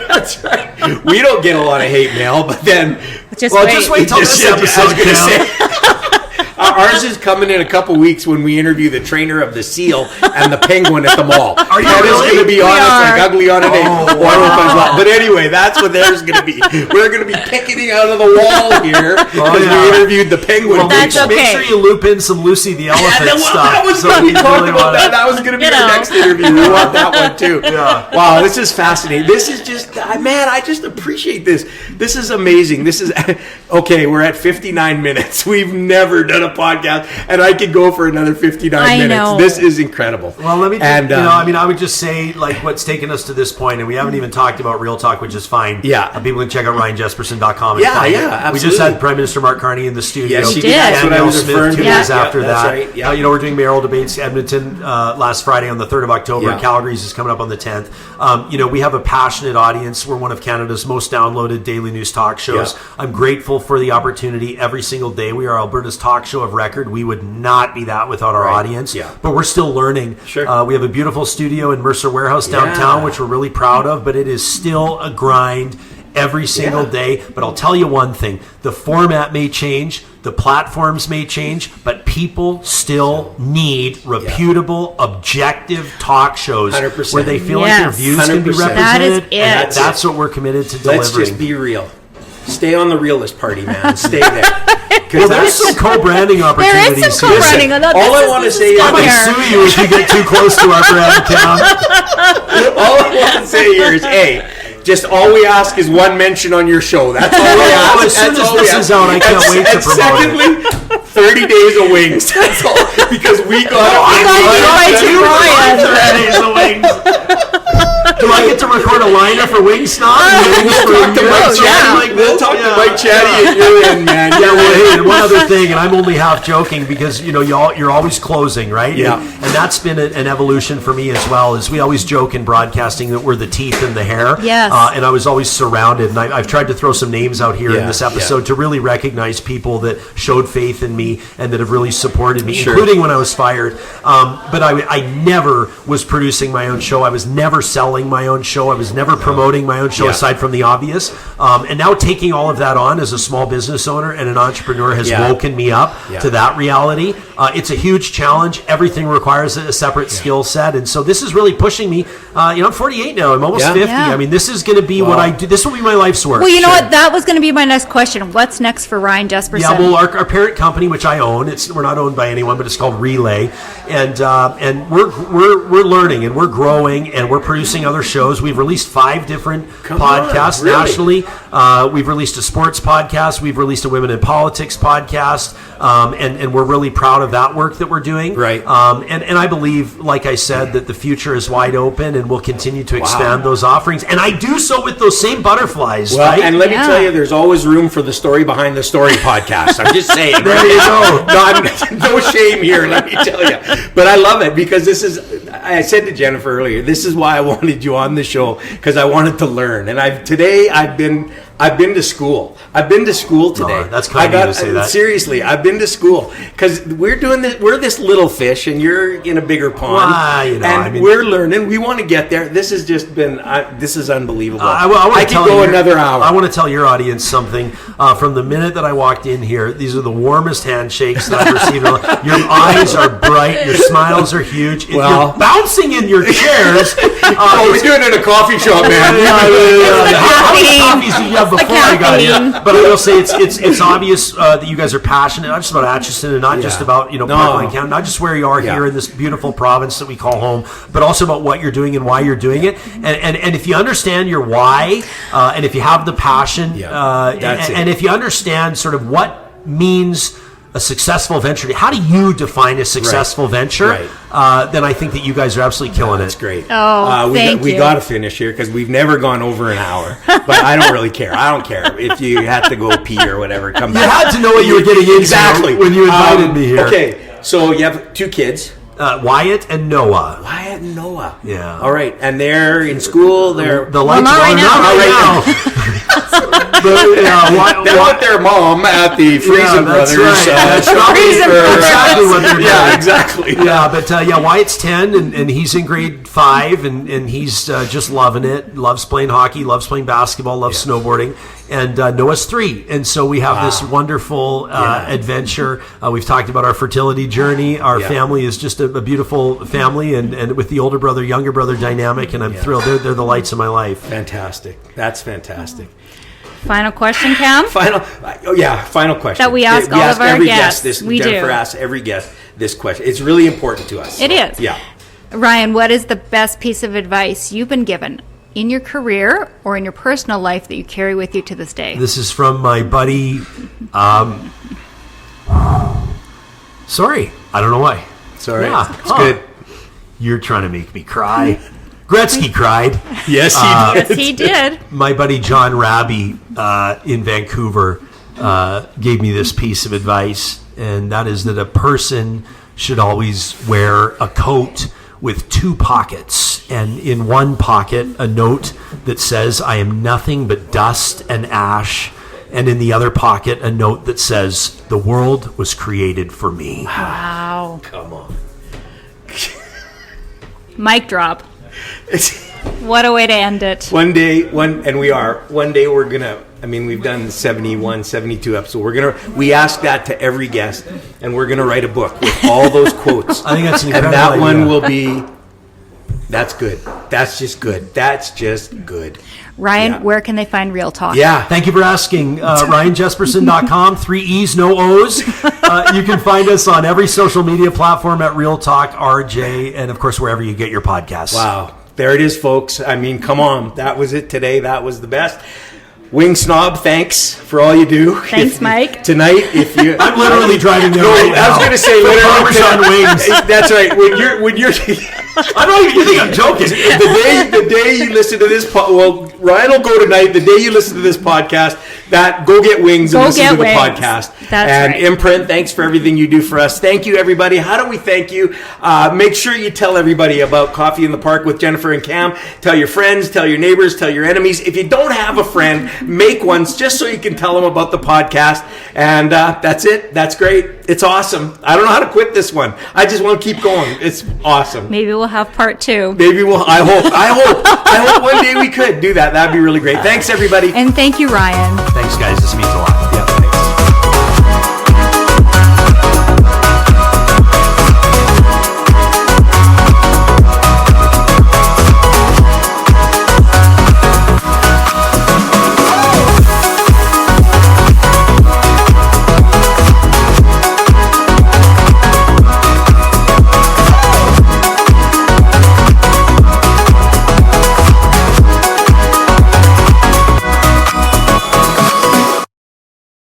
[SPEAKER 2] That's right. We don't get a lot of hate mail, but then
[SPEAKER 3] Just
[SPEAKER 1] Just wait till this episode comes out.
[SPEAKER 2] ours is coming in a couple weeks when we interview the trainer of the seal and the penguin at the mall.
[SPEAKER 1] Are you
[SPEAKER 2] That is
[SPEAKER 1] really?
[SPEAKER 2] going to be
[SPEAKER 3] We
[SPEAKER 2] honest,
[SPEAKER 3] are.
[SPEAKER 2] like ugly on a date.
[SPEAKER 1] Oh,
[SPEAKER 2] Wow. But anyway, that's what theirs is going to be. We're going to be picketing out of the wall here because
[SPEAKER 1] yeah.
[SPEAKER 2] we interviewed the penguin.
[SPEAKER 1] Well,
[SPEAKER 3] That's
[SPEAKER 1] make
[SPEAKER 3] okay.
[SPEAKER 1] sure you loop in some Lucy the elephant stuff.
[SPEAKER 2] That was
[SPEAKER 1] So
[SPEAKER 2] what we
[SPEAKER 1] you
[SPEAKER 2] talked
[SPEAKER 1] really
[SPEAKER 2] about.
[SPEAKER 1] wanna-
[SPEAKER 2] That was going to be
[SPEAKER 3] You
[SPEAKER 2] our
[SPEAKER 3] know.
[SPEAKER 2] next interview. We want that one too.
[SPEAKER 1] Yeah.
[SPEAKER 2] Wow, this is fascinating. This is just, man, I just appreciate this. This is amazing. This is, okay, we're at 59 minutes. We've never done a podcast, and I could go for another 59
[SPEAKER 3] I
[SPEAKER 2] minutes.
[SPEAKER 3] know.
[SPEAKER 2] This is incredible.
[SPEAKER 1] Well, let me,
[SPEAKER 2] And,
[SPEAKER 1] I would just say, like, what's taken us to this point, and we haven't even talked about Real Talk, which is fine.
[SPEAKER 2] Yeah.
[SPEAKER 1] People can check out RyanJespersen.com and
[SPEAKER 2] Yeah,
[SPEAKER 1] find
[SPEAKER 2] yeah,
[SPEAKER 1] it. We just
[SPEAKER 2] absolutely.
[SPEAKER 1] had Prime Minister Mark Carney in the studio.
[SPEAKER 2] Yes, she
[SPEAKER 3] did. That's
[SPEAKER 2] what I
[SPEAKER 1] Danielle
[SPEAKER 2] was
[SPEAKER 1] Smith
[SPEAKER 2] referring
[SPEAKER 1] 2
[SPEAKER 2] to.
[SPEAKER 1] days
[SPEAKER 2] Yeah,
[SPEAKER 1] after
[SPEAKER 2] that's
[SPEAKER 1] that.
[SPEAKER 2] right, yeah.
[SPEAKER 1] We're doing mayoral debates. Edmonton last Friday on the 3rd of October.
[SPEAKER 2] Yeah.
[SPEAKER 1] Calgary's is coming up on the 10th. We have a passionate audience. We're one of Canada's most downloaded daily news talk shows.
[SPEAKER 2] Yeah.
[SPEAKER 1] I'm grateful for the opportunity every single day. We are Alberta's talk show of record. We would not be that without our
[SPEAKER 2] Right.
[SPEAKER 1] audience.
[SPEAKER 2] Yeah.
[SPEAKER 1] But we're still learning.
[SPEAKER 2] Sure.
[SPEAKER 1] We have a beautiful studio in Mercer Warehouse downtown,
[SPEAKER 2] Yeah.
[SPEAKER 1] which we're really proud of, but it is still a grind every single
[SPEAKER 2] Yeah.
[SPEAKER 1] day. But I'll tell you one thing, the format may change, the platforms may change, but people still need reputable, objective talk shows
[SPEAKER 2] 100%.
[SPEAKER 1] where they feel like their
[SPEAKER 3] Yes.
[SPEAKER 1] views can be
[SPEAKER 2] 100%.
[SPEAKER 3] That is
[SPEAKER 1] represented.
[SPEAKER 3] it.
[SPEAKER 1] And
[SPEAKER 2] That's
[SPEAKER 1] that's what we're committed to delivering.
[SPEAKER 2] Let's just be real. Stay on the realist party, man. Stay there. 'Cause
[SPEAKER 1] Well, there's
[SPEAKER 2] that's-
[SPEAKER 1] some co-branding
[SPEAKER 3] There
[SPEAKER 1] opportunities.
[SPEAKER 3] is some
[SPEAKER 1] here.
[SPEAKER 3] co-branding.
[SPEAKER 2] Listen,
[SPEAKER 3] Although
[SPEAKER 2] all
[SPEAKER 3] this
[SPEAKER 2] I
[SPEAKER 3] is-
[SPEAKER 2] wanna
[SPEAKER 3] this
[SPEAKER 2] say
[SPEAKER 3] is
[SPEAKER 2] is
[SPEAKER 1] I
[SPEAKER 2] I
[SPEAKER 1] might
[SPEAKER 3] fair.
[SPEAKER 1] sue you if you get too close to our brand account.
[SPEAKER 2] all I want to say here is, hey, just all we ask is one mention on your show. That's all we ask.
[SPEAKER 1] As soon
[SPEAKER 2] That's
[SPEAKER 1] as
[SPEAKER 2] all we
[SPEAKER 1] this
[SPEAKER 2] ask.
[SPEAKER 1] is out, I can't
[SPEAKER 2] And-
[SPEAKER 1] wait to
[SPEAKER 2] and
[SPEAKER 1] promote it.
[SPEAKER 2] secondly, 30 days of wings. That's all. Because we got
[SPEAKER 3] I
[SPEAKER 1] You
[SPEAKER 3] Ryan.
[SPEAKER 1] are 30 days of wings. Do I get to record a liner for Wing Snob?
[SPEAKER 2] We'll talk to Mike Chatty. We'll talk to Mike Chatty at your end, man.
[SPEAKER 1] Yeah,
[SPEAKER 2] You're
[SPEAKER 1] well, hey,
[SPEAKER 2] right.
[SPEAKER 1] and one other thing, and I'm only half joking because you're always closing, right?
[SPEAKER 2] Yeah.
[SPEAKER 1] And that's been an evolution for me as well. Is we always joke in broadcasting that we're the teeth and the hair.
[SPEAKER 3] Yes.
[SPEAKER 1] And I was always surrounded, and I've tried to throw some names out here in
[SPEAKER 2] Yeah,
[SPEAKER 1] this episode to really recognize people that showed faith in me and that have really supported me,
[SPEAKER 2] Sure.
[SPEAKER 1] including when I was fired. But I never was producing my own show. I was never selling my own show. I was never promoting my own show
[SPEAKER 2] Yeah.
[SPEAKER 1] aside from the obvious. And now taking all of that on as a small business owner and an entrepreneur has
[SPEAKER 2] Yeah.
[SPEAKER 1] woken me up
[SPEAKER 2] Yeah.
[SPEAKER 1] to that reality. It's a huge challenge. Everything requires a separate skill set. And so this is really pushing me. I'm 48 now. I'm almost
[SPEAKER 2] Yeah.
[SPEAKER 1] 50.
[SPEAKER 3] Yeah.
[SPEAKER 1] I mean, this is going to be what I do. This will be my life's work.
[SPEAKER 3] Well, you know what? That was going to be my next question. What's next for Ryan Jespersen?
[SPEAKER 1] Yeah, well, our parent company, which I own, we're not owned by anyone, but it's called Relay, and we're learning and we're growing and we're producing other shows. We've released 5 different podcasts
[SPEAKER 2] really?
[SPEAKER 1] nationally. We've released a sports podcast. We've released a women in politics podcast, and we're really proud of that work that we're doing.
[SPEAKER 2] Right.
[SPEAKER 1] And I believe, like I said, that the future is wide open, and we'll continue to expand those offerings. And I do so with those same butterflies,
[SPEAKER 2] Well,
[SPEAKER 1] right?
[SPEAKER 2] and let me tell you, there's always room for the Story Behind the Story podcast. I'm just saying.
[SPEAKER 1] There you go.
[SPEAKER 2] No shame here, let me tell you. But I love it because this is, I said to Jennifer earlier, this is why I wanted you on the show, because I wanted to learn. And I've been to school. I've been to school today.
[SPEAKER 1] That's kind of you to say that.
[SPEAKER 2] Seriously, I've been to school because we're doing this. We're this little fish, and you're in a bigger pond.
[SPEAKER 1] Well,
[SPEAKER 2] we're learning. We want to get there. This has just been. This is unbelievable.
[SPEAKER 1] I
[SPEAKER 2] could go another hour.
[SPEAKER 1] I want to tell your audience something. From the minute that I walked in here, these are the warmest handshakes that I've received. Your eyes are bright. Your smiles are huge. You're bouncing in your chairs.
[SPEAKER 2] We're doing it in a coffee shop, man.
[SPEAKER 1] How many coffees did you have before I got here? But I will say it's obvious that you guys are passionate, not just about Atchison and not just about Parkland County, not just where you are here in this beautiful province that we call home, but also about what you're doing and why you're doing it. And if you understand your why, and if you have the passion, and if you understand sort of what means a successful venture, how do you define a successful venture? Then I think that you guys are absolutely killing it.
[SPEAKER 2] That's great.
[SPEAKER 3] We
[SPEAKER 2] got to finish here because we've never gone over an hour. But I don't really care. I don't care if you had to go pee or whatever. Come back.
[SPEAKER 1] You had to know what you were getting into when you invited me here.
[SPEAKER 2] Okay, so you have 2 kids.
[SPEAKER 1] Wyatt and Noah.
[SPEAKER 2] Wyatt and Noah.
[SPEAKER 1] Yeah.
[SPEAKER 2] All right, and they're in school. They're
[SPEAKER 1] the lights
[SPEAKER 3] not
[SPEAKER 1] are
[SPEAKER 3] right
[SPEAKER 1] on.
[SPEAKER 3] now.
[SPEAKER 1] Not right now.
[SPEAKER 2] They're with their mom at the Friesen Brothers.
[SPEAKER 1] That's exactly what they're doing.
[SPEAKER 2] Yeah, exactly.
[SPEAKER 1] Yeah, but Wyatt's 10 and he's in grade 5 and he's just loving it. Loves playing hockey, loves playing basketball, loves snowboarding. And Noah's 3. And so we have this wonderful adventure. We've talked about our fertility journey. Our family is just a beautiful family and with the older brother, younger brother dynamic. And I'm thrilled. They're the lights of my life.
[SPEAKER 2] Fantastic. That's fantastic.
[SPEAKER 3] Final question, Cam?
[SPEAKER 2] Final question.
[SPEAKER 3] That we ask all of our
[SPEAKER 2] every
[SPEAKER 3] guests.
[SPEAKER 2] Guest
[SPEAKER 3] We
[SPEAKER 2] Jennifer
[SPEAKER 3] do.
[SPEAKER 2] asks every guest this question. It's really important to us.
[SPEAKER 3] It is.
[SPEAKER 2] Yeah.
[SPEAKER 3] Ryan, what is the best piece of advice you've been given in your career or in your personal life that you carry with you to this day?
[SPEAKER 1] This is from my buddy. Sorry, I don't know why.
[SPEAKER 2] It's all right.
[SPEAKER 1] Yeah.
[SPEAKER 2] It's good.
[SPEAKER 1] You're trying to make me cry. Gretzky cried.
[SPEAKER 2] Yes, he did.
[SPEAKER 3] Yes, he did.
[SPEAKER 1] My buddy John Raby in Vancouver gave me this piece of advice, and that is that a person should always wear a coat with 2 pockets, and in one pocket a note that says, "I am nothing but dust and ash," and in the other pocket a note that says, "The world was created for me."
[SPEAKER 3] Wow.
[SPEAKER 2] Come on.
[SPEAKER 3] Mic drop. What a way to end it.
[SPEAKER 2] One day we're gonna, we've done 71, 72 episodes. We ask that to every guest, and we're gonna write a book with all those quotes.
[SPEAKER 1] I think that's an
[SPEAKER 2] and
[SPEAKER 1] incredible
[SPEAKER 2] that one
[SPEAKER 1] idea.
[SPEAKER 2] will be, that's good. That's just good. That's just good.
[SPEAKER 3] Ryan, where can they find Real Talk?
[SPEAKER 2] Yeah.
[SPEAKER 1] Thank you for asking. RyanJespersen.com, 3 E's, no O's. You can find us on every social media platform at Real Talk RJ, and of course, wherever you get your podcasts.
[SPEAKER 2] Wow. There it is, folks. Come on. That was it today. That was the best. Wing Snob, thanks for all you do.
[SPEAKER 3] Thanks, Mike.
[SPEAKER 2] Tonight, if you...
[SPEAKER 1] I'm literally driving there right now.
[SPEAKER 2] I was going to say,
[SPEAKER 1] Parmesan wings.
[SPEAKER 2] That's right. When you're
[SPEAKER 1] I don't even think I'm joking.
[SPEAKER 2] The day you listen to this, Ryan will go tonight. The day you listen to this podcast, go get wings and listen to the podcast.
[SPEAKER 3] That's
[SPEAKER 2] and
[SPEAKER 3] right.
[SPEAKER 2] Imprint, thanks for everything you do for us. Thank you, everybody. How do we thank you? Make sure you tell everybody about Coffee in the Park with Jennifer and Cam. Tell your friends, tell your neighbors, tell your enemies. If you don't have a friend, make one just so you can tell them about the podcast. And that's it. That's great. It's awesome. I don't know how to quit this one. I just want to keep going. It's awesome.
[SPEAKER 3] Maybe we'll have part 2.
[SPEAKER 2] Maybe I hope one day we could do that. That'd be really great. Thanks, everybody.
[SPEAKER 3] And thank you, Ryan.
[SPEAKER 1] Thanks, guys. This means a lot.
[SPEAKER 2] Yeah.